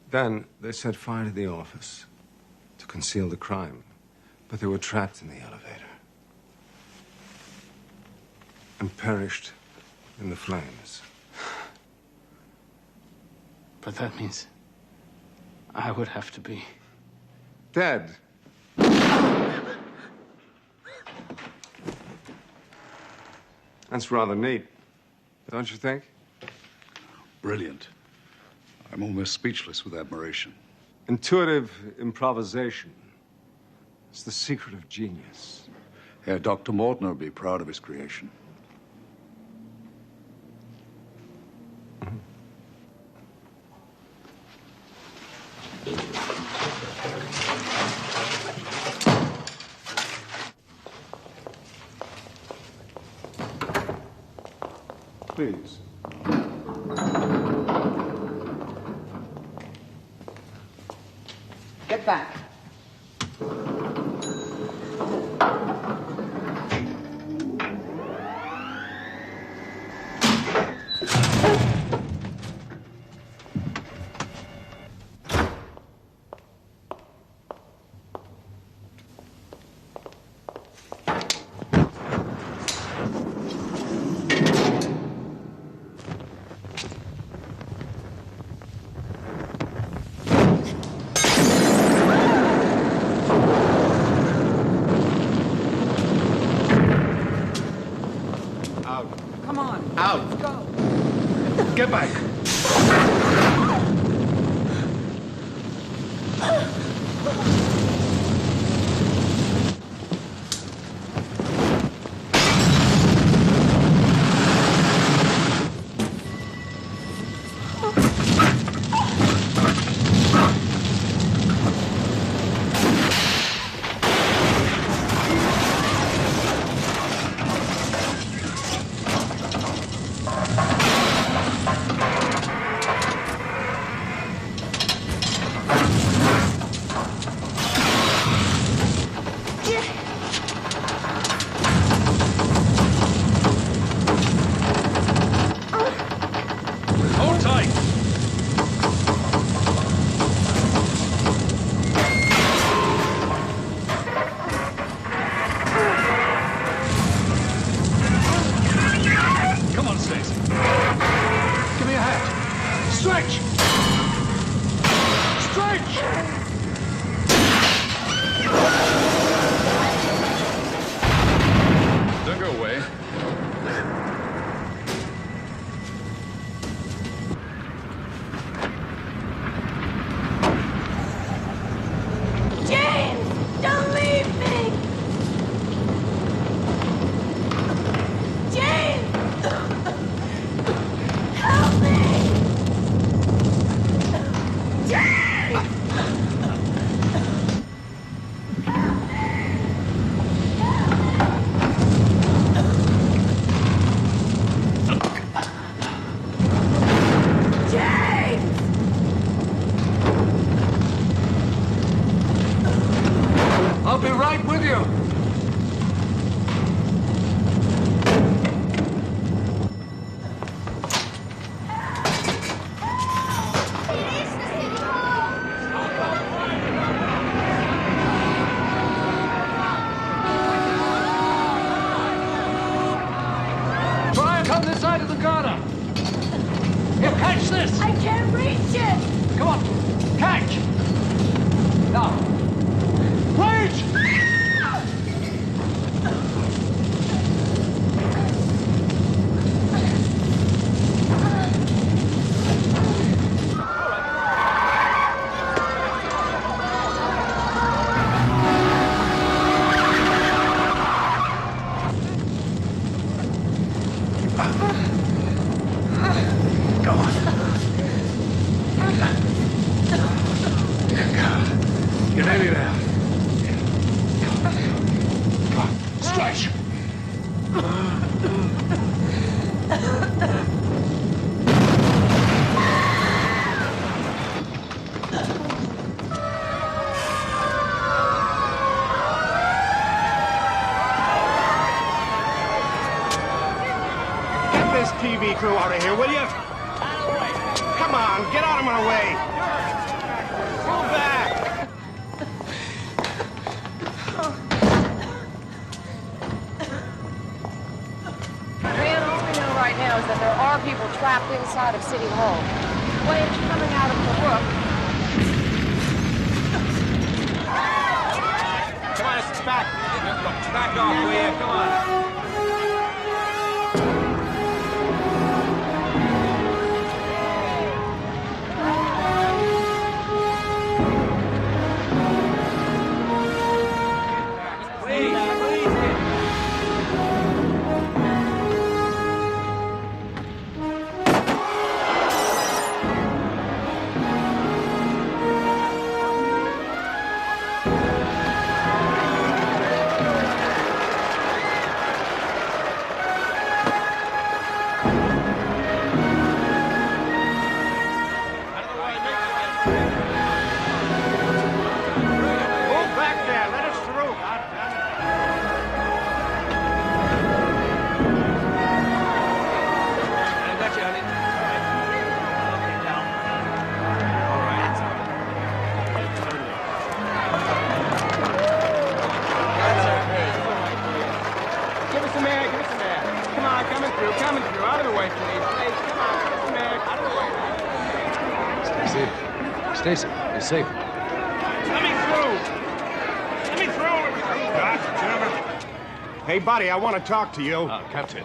Then they set fire to the office to conceal the crime. But they were trapped in the elevator and perished in the flames. But that means I would have to be dead. That's rather neat, don't you think? Brilliant. I'm almost speechless with admiration. Intuitive improvisation is the secret of genius. Herr Dr. Morton will be proud of his creation. Please. Get back. Come on. Out. Let's go. Get back. Hold tight. Come on, Stacy. Give me a hand. Stretch! Stretch! Don't go away. James! Don't leave me! James! Help me! James! James! I'll be right with you. Try and come this side of the garden. Here, catch this. I can't reach it! Come on, catch. Now. Wait! Go on. You're nearly there. Come on, stretch. Get this TV crew out of here, will you? Come on, get out of my way. Move back. Man, all we know right now is that there are people trapped inside of City Hall. Flames coming out of the roof. Come on, it's back. Back off, will you? Come on. Stacy, you're safe. Let me through! Let me through! Gotcha, gentlemen. Hey, buddy, I want to talk to you. Captain,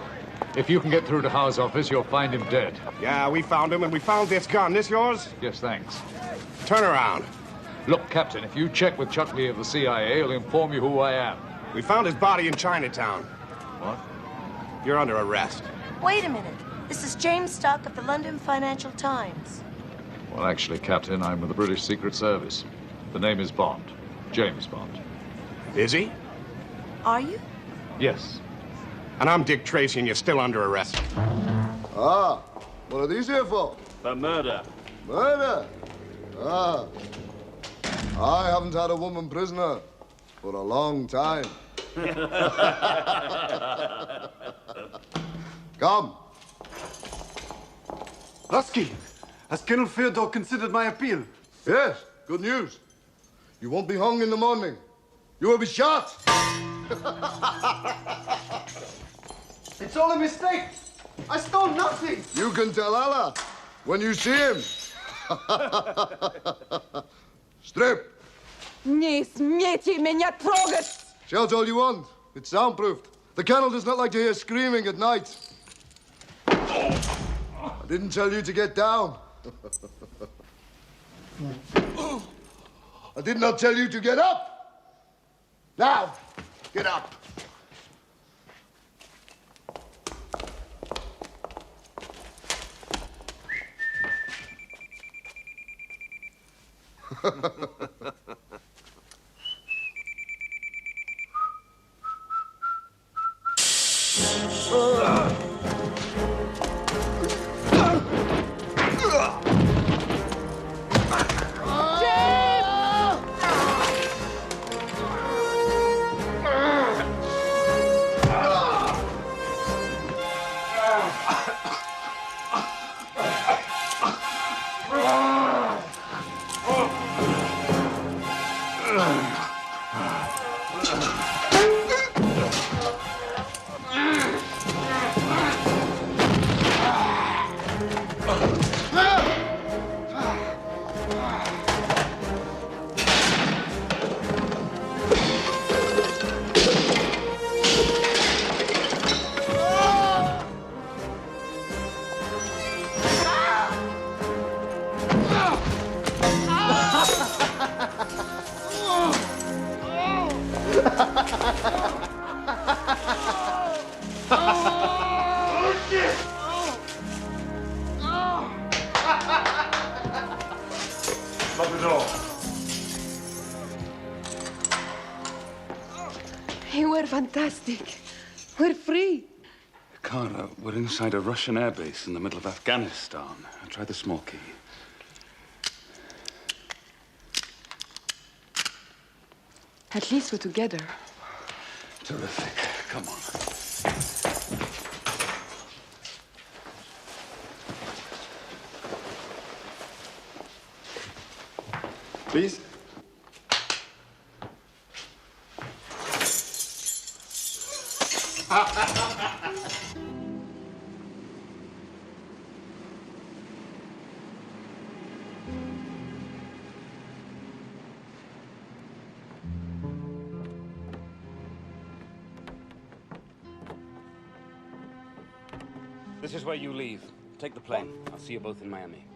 if you can get through to Howe's office, you'll find him dead. Yeah, we found him, and we found this gun. This yours? Yes, thanks. Turn around. Look, Captain, if you check with Chuck Lee of the CIA, he'll inform you who I am. We found his body in Chinatown. What? You're under arrest. Wait a minute. This is James Stock of the London Financial Times. Well, actually, Captain, I'm with the British Secret Service. The name is Bond. James Bond. Is he? Are you? Yes. And I'm Dick Tracy, and you're still under arrest. Ah, what are these here for? For murder. Murder? Ah. I haven't had a woman prisoner for a long time. Come. Lasky, has Colonel Fyodor considered my appeal? Yes, good news. You won't be hung in the morning. You will be shot. It's all a mistake. I stole nothing. You can tell Allah when you see him. Strip. Не смейте меня трогать! Shout all you want. It's soundproofed. The colonel does not like to hear screaming at night. I didn't tell you to get down. I did not tell you to get up. Now, get up. Lock the door. You were fantastic. We're free. Carla, we're inside a Russian airbase in the middle of Afghanistan. I tried the small key. At least we're together. Terrific. Come on. Please? This is where you leave. Take the plane. I'll see you both in Miami.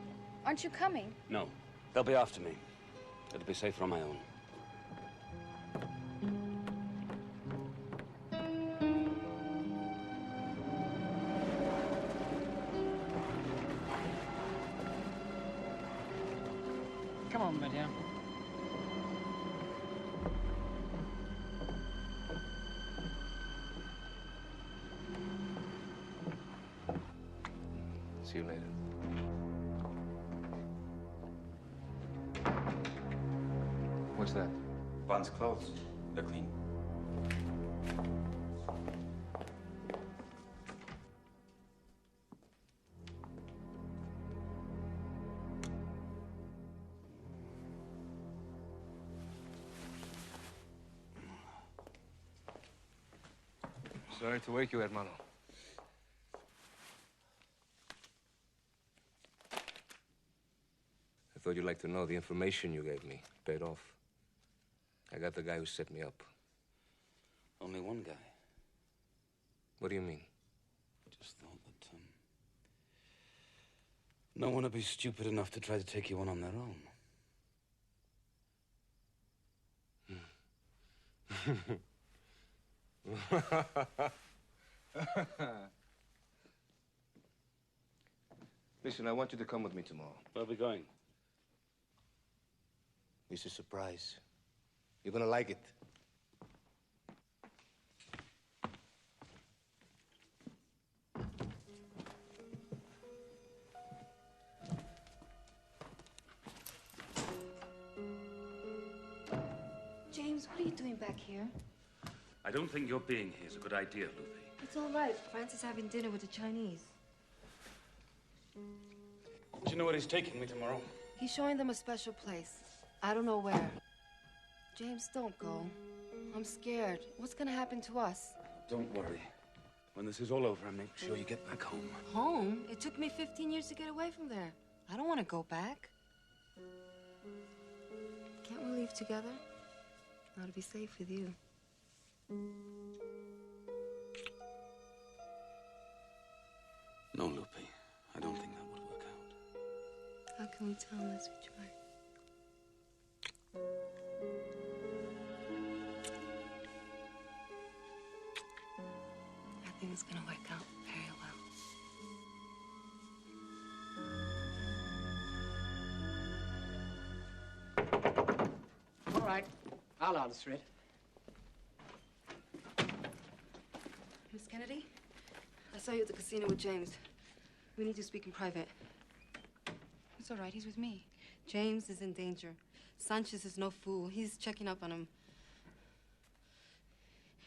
Aren't you coming? No. They'll be after me. It'll be safer on my own. Come on, madame. See you later. What's that? Bond's clothes. They're clean. Sorry to wake you, hermano. I thought you'd like to know the information you gave me paid off. I got the guy who set me up. Only one guy. What do you mean? Just thought that, no one would be stupid enough to try to take you on their own. Listen, I want you to come with me tomorrow. Where are we going? It's a surprise. You're gonna like it. James, what are you doing back here? I don't think your being here is a good idea, Lupe. It's all right. Francis is having dinner with the Chinese. Do you know where he's taking me tomorrow? He's showing them a special place. I don't know where. James, don't go. I'm scared. What's gonna happen to us? Don't worry. When this is all over, I'll make sure you get back home. Home? It took me 15 years to get away from there. I don't want to go back. Can't we leave together? I ought to be safe with you. No, Lupe. I don't think that would work out. How can we tell unless we try? I think it's gonna work out very well. All right. I'll answer it. Miss Kennedy, I saw you at the casino with James. We need to speak in private. It's all right. He's with me. James is in danger. Sanchez is no fool. He's checking up on him.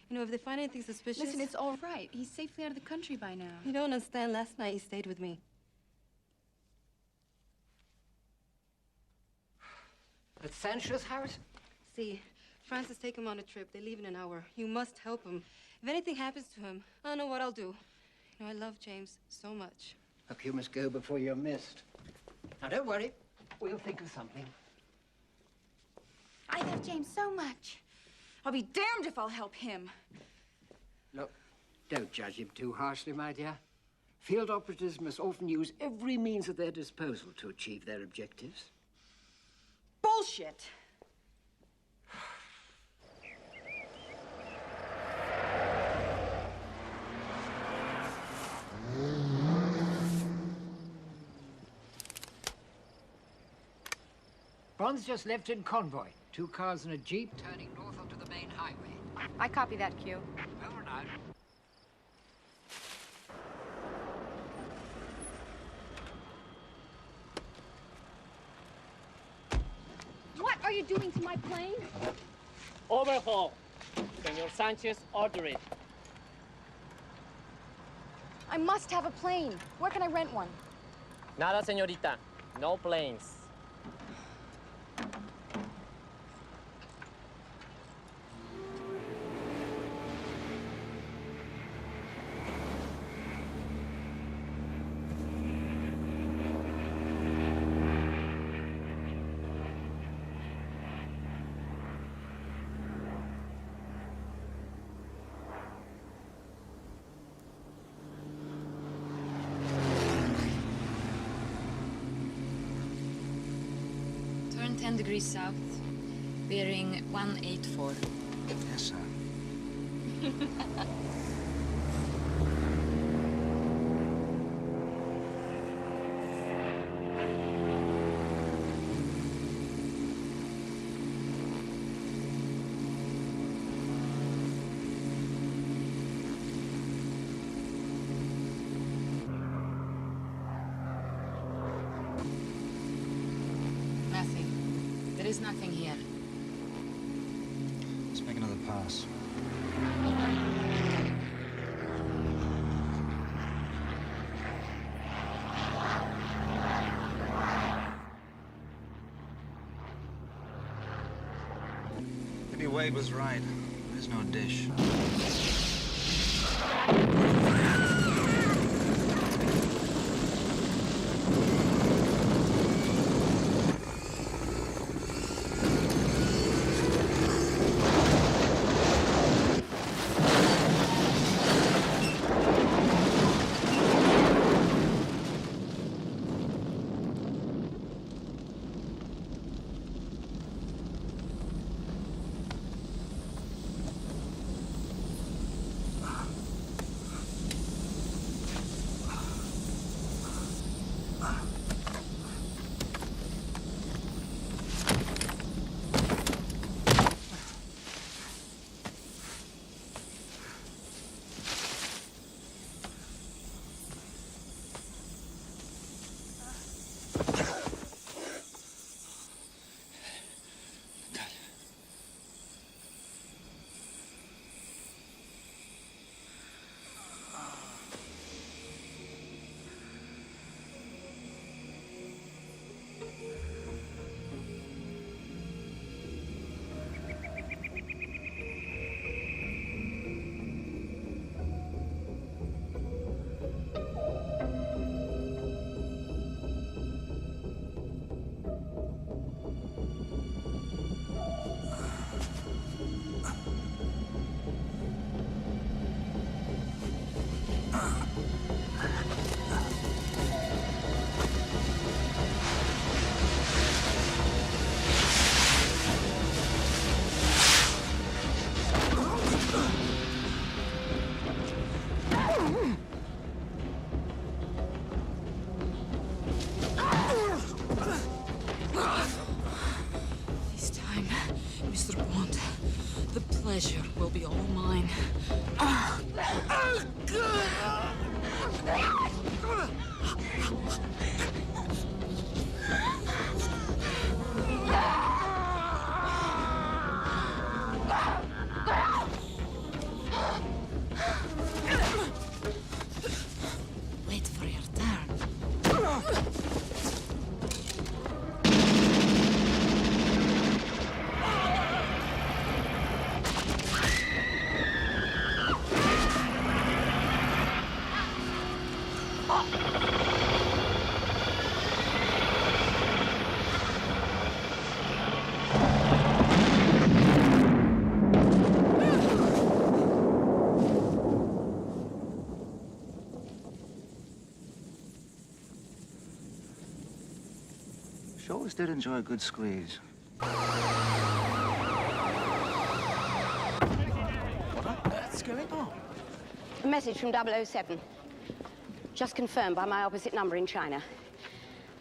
You know, if they find anything suspicious... Listen, it's all right. He's safely out of the country by now. You don't understand. Last night he stayed with me. At Sancho's house? See, Francis take him on a trip. They leave in an hour. You must help him. If anything happens to him, I don't know what I'll do. You know, I love James so much. Look, you must go before you're missed. Now, don't worry. We'll think of something. I love James so much. I'll be damned if I'll help him. Look, don't judge him too harshly, my dear. Field operatives must often use every means at their disposal to achieve their objectives. Bullshit! Bond's just left in convoy. 2 cars and a jeep turning north onto the main highway. I copy that, Q. Over and out. What are you doing to my plane? Overhaul. Senor Sanchez, order it. I must have a plane. Where can I rent one? Nada, señorita. No planes. 10 degrees south, bearing 184. Yes, sir. Nothing. There is nothing here. Let's make another pass. Maybe Wade was right. There's no dish. This time, Mr. Bond, the pleasure will be all mine. Wait for your turn. She always did enjoy a good squeeze. What's going on? A message from 007. Just confirmed by my opposite number in China.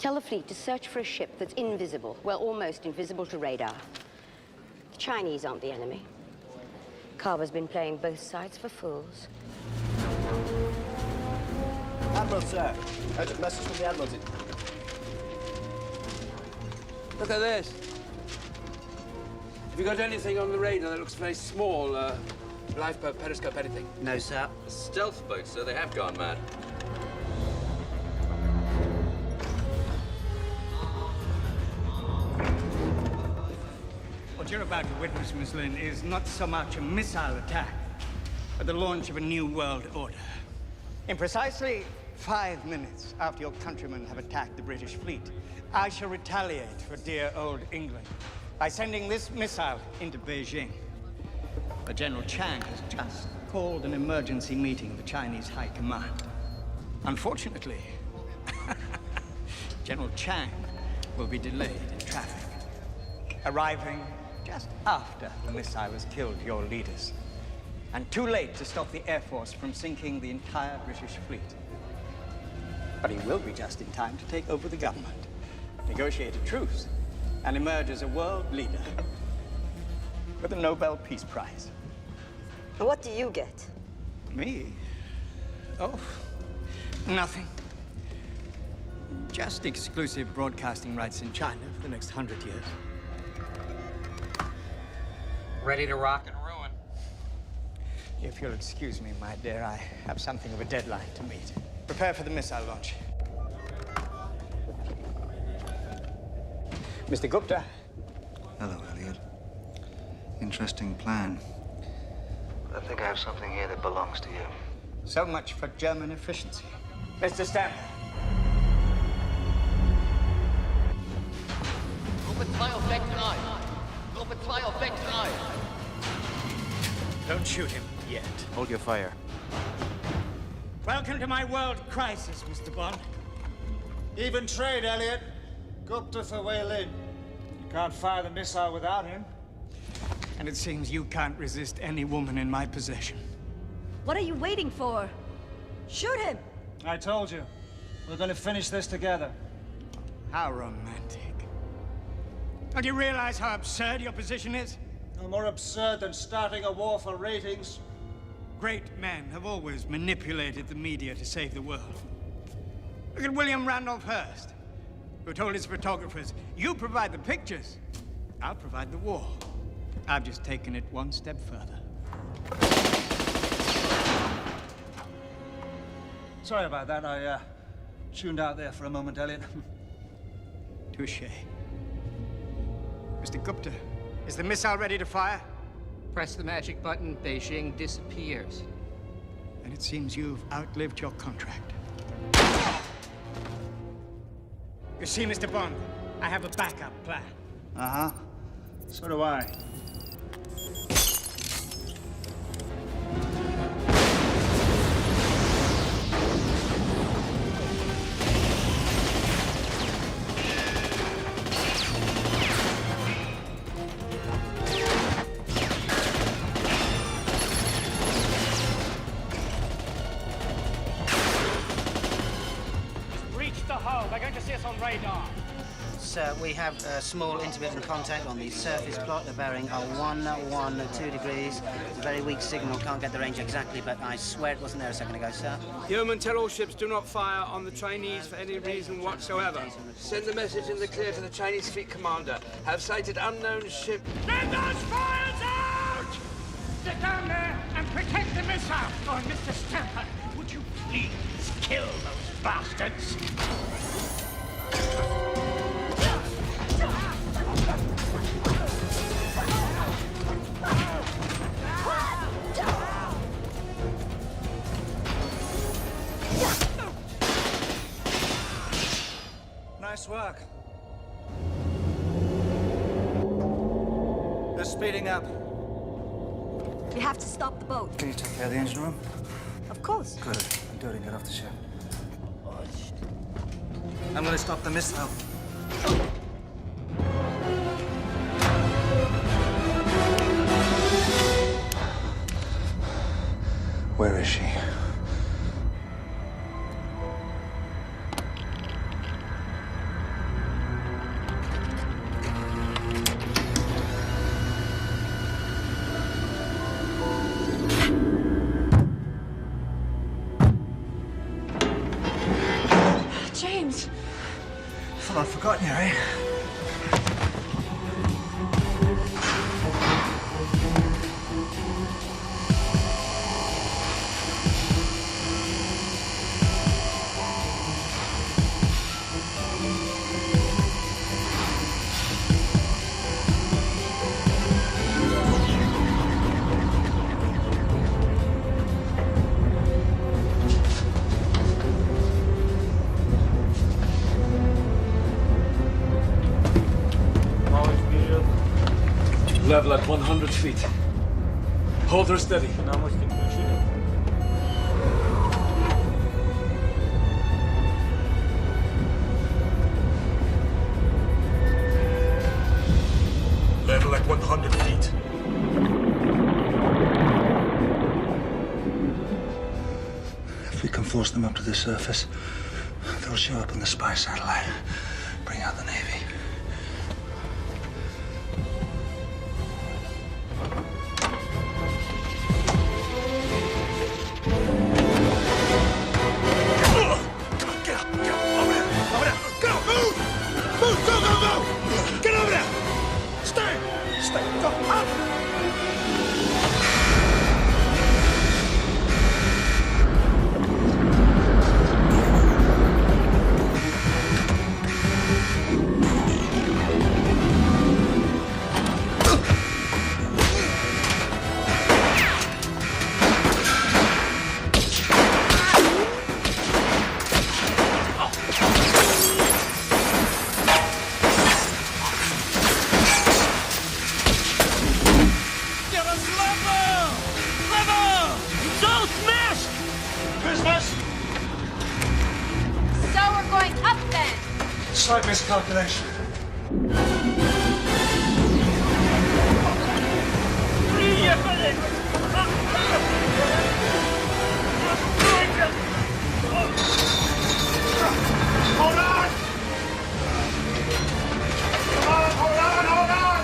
Tell the fleet to search for a ship that's invisible. Well, almost invisible to radar. The Chinese aren't the enemy. Carver's been playing both sides for fools. Admiral, sir. Urgent message from the Admiralty. Look at this. Have you got anything on the radar that looks very small? Lifeboat, periscope, anything? No, sir. Stealth boats, sir. They have gone mad. What you're about to witness, Miss Lynn, is not so much a missile attack, but the launch of a new world order. In precisely 5 minutes after your countrymen have attacked the British fleet, I shall retaliate for dear old England by sending this missile into Beijing. But General Chang has just called an emergency meeting of the Chinese High Command. Unfortunately, General Chang will be delayed in traffic. arriving just after the missile has killed your leaders, and too late to stop the Air Force from sinking the entire British fleet. But he will be just in time to take over the government, negotiate a truce, and emerge as a world leader with a Nobel Peace Prize. And what do you get? Me? Oh, nothing. Just exclusive broadcasting rights in China for the next 100 years. Ready to rock and ruin. If you'll excuse me, my dear, I have something of a deadline to meet. Prepare for the missile launch. Mr. Gupta. Hello, Elliot. Interesting plan. I think I have something here that belongs to you. So much for German efficiency. Mr. Stanley. Gruppe 2 auf Deck 3. Gruppe 2 auf Deck 3. Don't shoot him yet. Hold your fire. Welcome to my world crisis, Mr. Bond. Even trade, Elliot. Gupta for Wei Lin. You can't fire the missile without him. And it seems you can't resist any woman in my possession. What are you waiting for? Shoot him! I told you. We're going to finish this together. How romantic. Don't you realize how absurd your position is? No more absurd than starting a war for ratings. Great men have always manipulated the media to save the world. Look at William Randolph Hearst, who told his photographers, you provide the pictures, I'll provide the war. I've just taken it one step further. Sorry about that. I tuned out there for a moment, Elliot. Touché. Mr. Gupta, is the missile ready to fire? Press the magic button, Beijing disappears. And it seems you've outlived your contract. You see, Mr. Bond, I have a backup plan. Uh-huh. So do I. Sir, we have a small intermittent contact on the surface plot. The bearing are 112 degrees. It's a very weak signal. Can't get the range exactly, but I swear it wasn't there a second ago, sir. Yeoman, tell all ships do not fire on the Chinese for any reason whatsoever. Send the message in the clear to the Chinese fleet commander. Have sighted unknown ship. Get those fires out! Sit down there and protect the missile. Oh, Mr. Stamper, would you please kill those bastards? Nice work. They're speeding up. We have to stop the boat. Can you take care of the engine room? Of course. Good. Do it and get off the ship. I'm gonna stop the missile. Where is she? James! Full on forgotten you, eh? Level at 100 feet. Hold her steady. 100 feet. If we can force them up to the surface, they'll show up on the spy satellite. Bring out the Navy. Slight miscalculation. Hold on! Come on, hold on, hold on!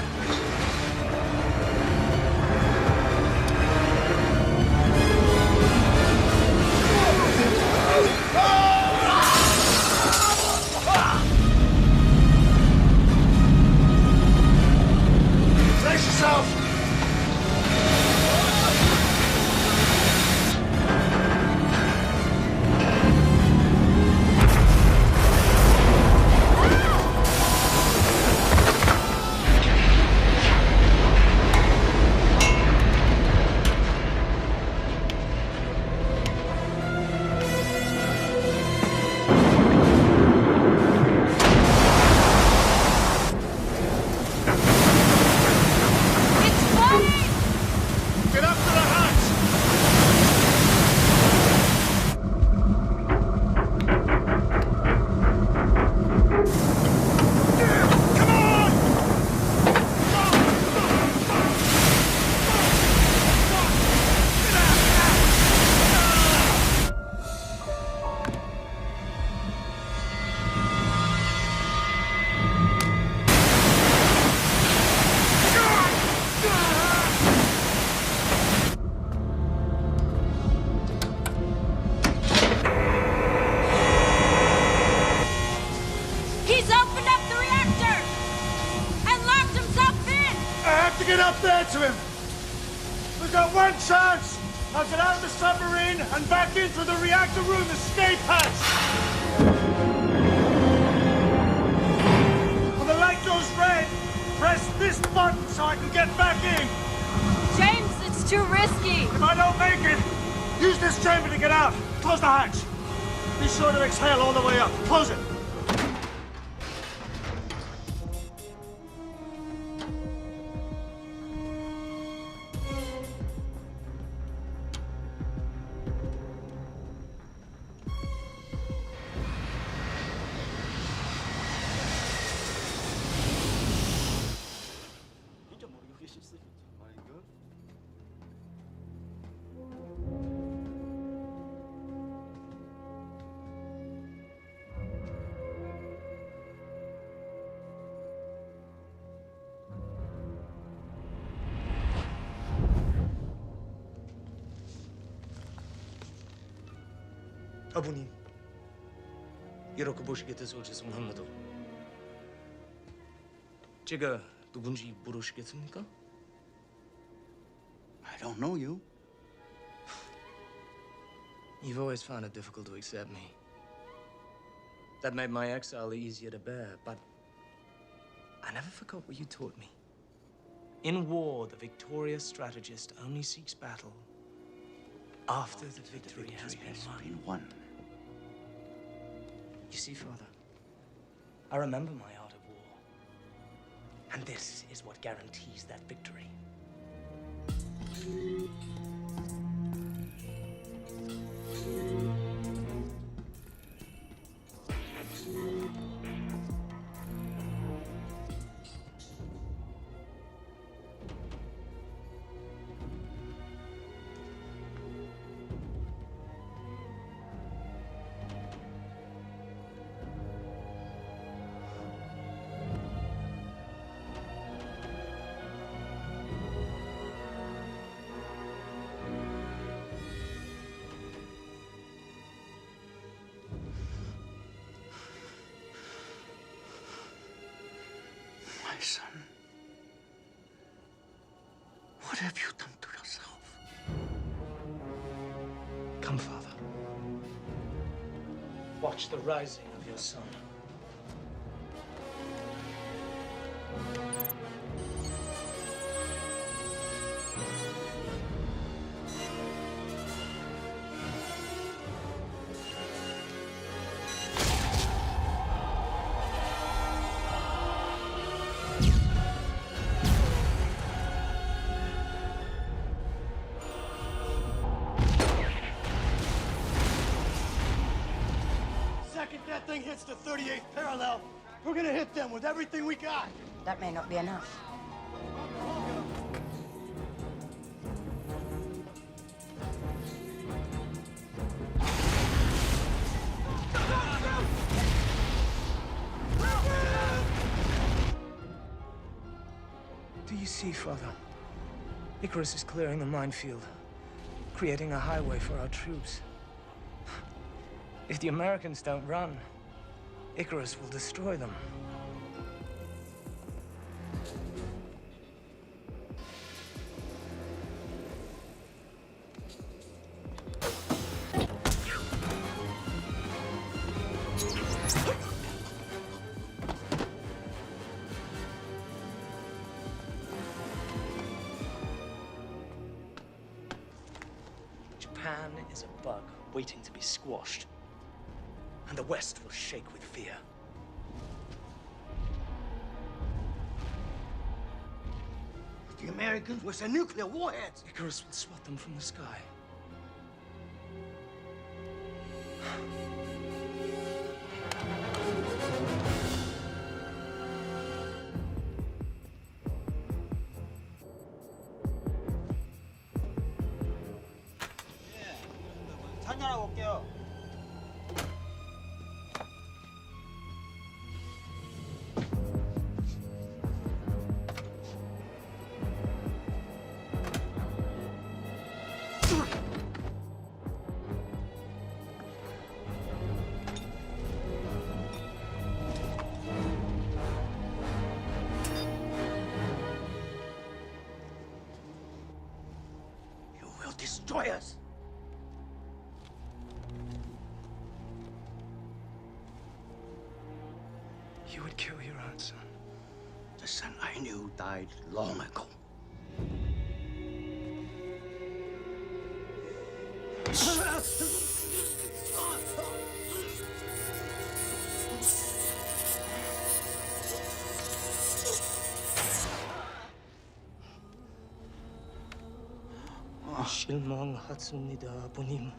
Brace yourself! Get up to the hatch! Come on! He's opened up the reactor and locked himself in. I have to get up there to him. We've got one chance. I'll get out of the submarine and back in through the reactor room escape hatch. When the light goes red, press this button so I can get back in. James, it's too risky. If I don't make it, use this chamber to get out. Close the hatch. Be sure to exhale all the way up. Close it. 아버님, 이렇게 보시게 돼서 죄송합니다. 제가 누군지 모르시겠습니까? I don't know you. You've always found it difficult to accept me. That made my exile easier to bear, but I never forgot what you taught me. In war, the victorious strategist only seeks battle after the victory has been won. You see, Father, I remember my art of war. And this is what guarantees that victory. My son. What have you done to yourself? Come, Father. Watch the rising of your son. Second that thing hits the 38th parallel, we're gonna hit them with everything we got. That may not be enough. Do you see, Father? Icarus is clearing the minefield, creating a highway for our troops. If the Americans don't run, Icarus will destroy them. Japan is a bug waiting to be squashed. And the West will shake with fear. The Americans with their nuclear warheads. Icarus will swat them from the sky. 한잔하고 올게요. You will destroy us. You would kill your own son. The son I knew died long ago. 실망했습니다, 아버님.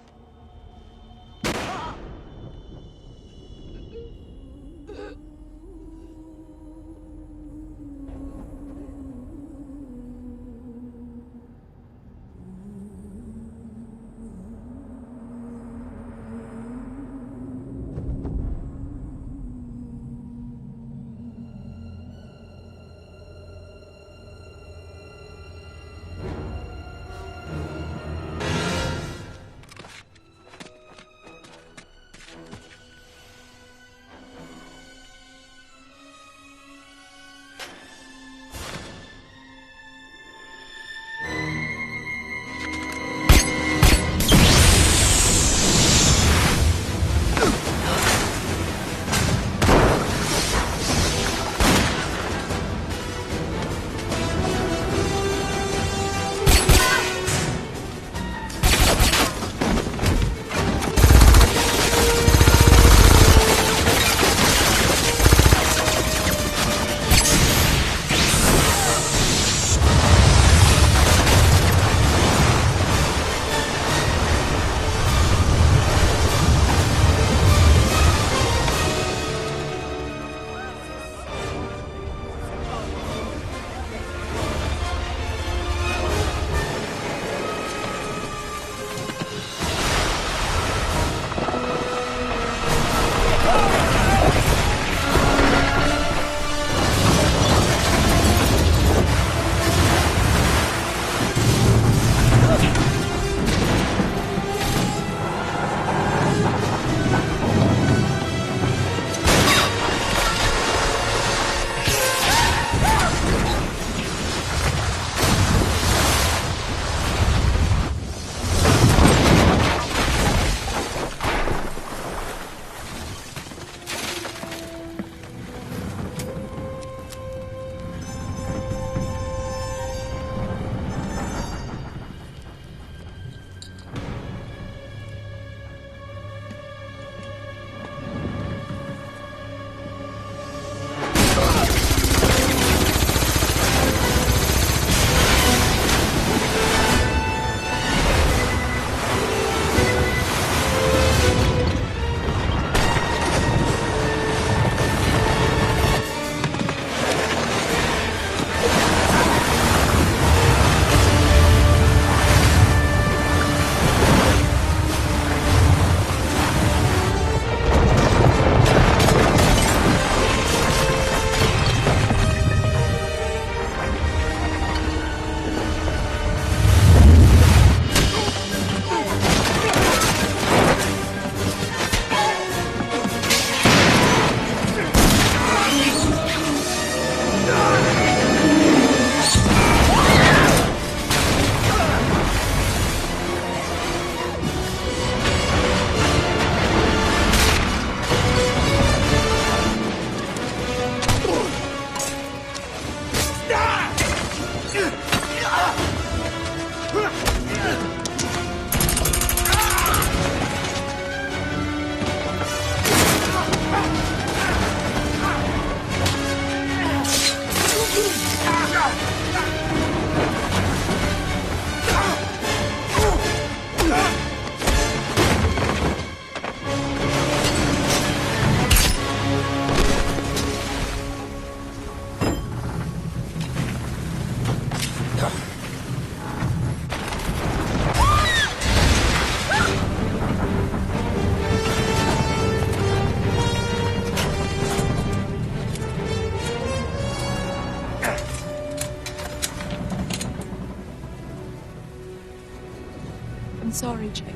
sorry, James.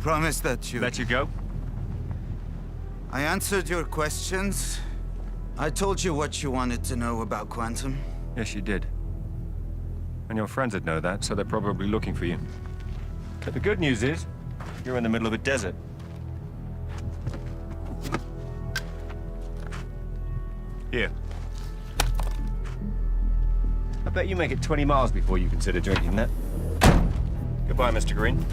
Promised that you... Let you go? I answered your questions. I told you what you wanted to know about Quantum. Yes, you did. And your friends would know that, so they're probably looking for you. But the good news is, you're in the middle of a desert. Here. I bet you make it 20 miles before you consider drinking that. Goodbye, Mr. Green.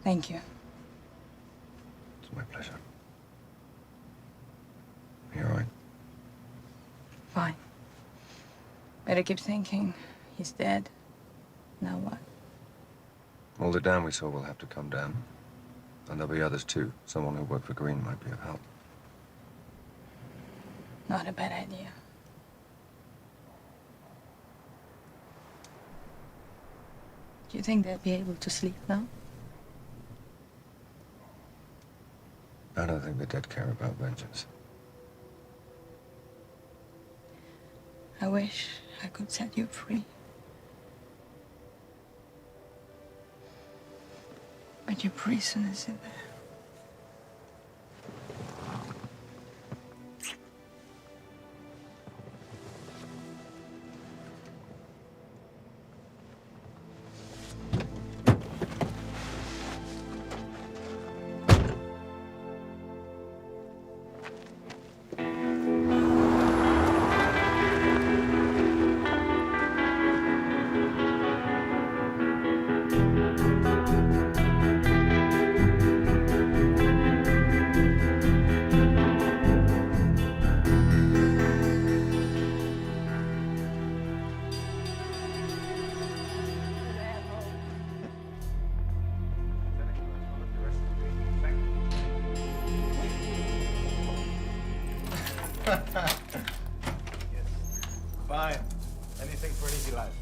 Thank you. It's my pleasure. Are you all right? Fine. But I keep thinking, He's dead. Now what? All the down we saw will have to come down. And there'll be others too. Someone who worked for Green might be of help. Not a bad idea. Do you think they'll be able to sleep now? I don't think the dead care about vengeance. I wish I could set you free. But your prison is in there. Fine. Anything for an easy life.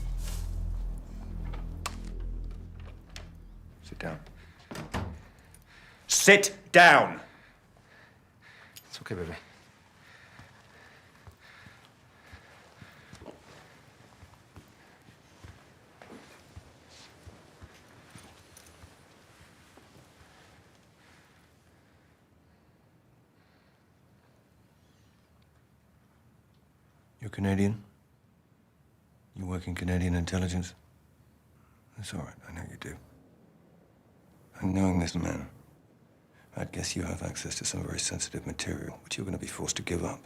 Sit down. Sit down! It's okay, baby. You're Canadian? You work in Canadian intelligence? That's all right, I know you do. And knowing this man, I'd guess you have access to some very sensitive material, which you're going to be forced to give up.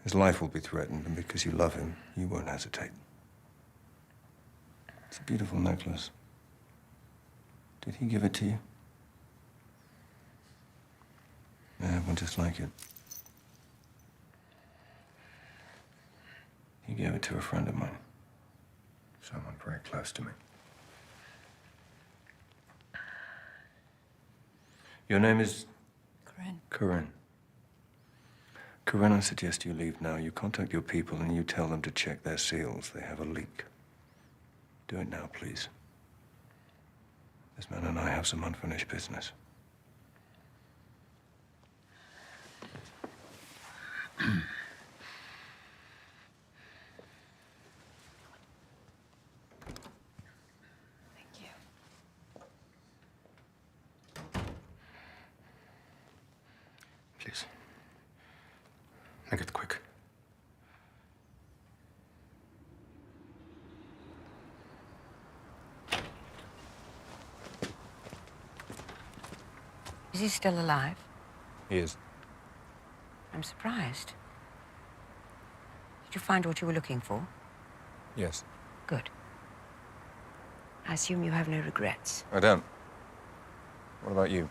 His life will be threatened, and because you love him, you won't hesitate. It's a beautiful necklace. Did he give it to you? I have one just like it. He gave it to a friend of mine. Someone very close to me. Your name is? Corinne. Corinne. Corinne, I suggest you leave now. You contact your people and you tell them to check their seals. They have a leak. Do it now, please. This man and I have some unfinished business. Please. Make it quick. Is he still alive? He is. I'm surprised. Did you find what you were looking for? Yes. Good. I assume you have no regrets. I don't. What about you?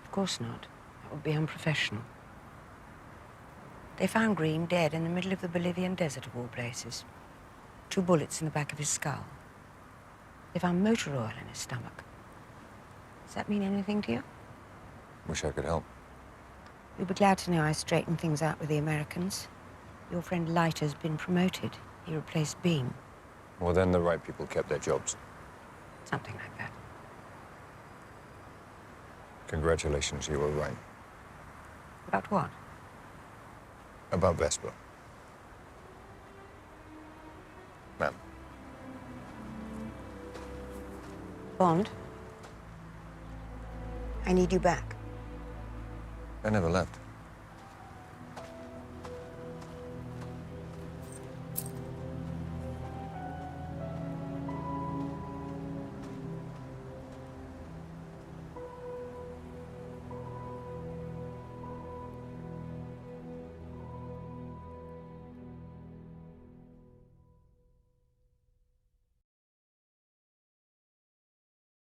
Of course not. That would be unprofessional. They found Green dead in the middle of the Bolivian desert, of all places. 2 bullets in the back of his skull. They found motor oil in his stomach. Does that mean anything to you? Wish I could help. You'll be glad to know I straightened things out with the Americans. Your friend Leiter's been promoted. He replaced Bean. Well, then the right people kept their jobs. Something like that. Congratulations, you were right. About what? About Vesper. Ma'am. Bond? I need you back. I never left.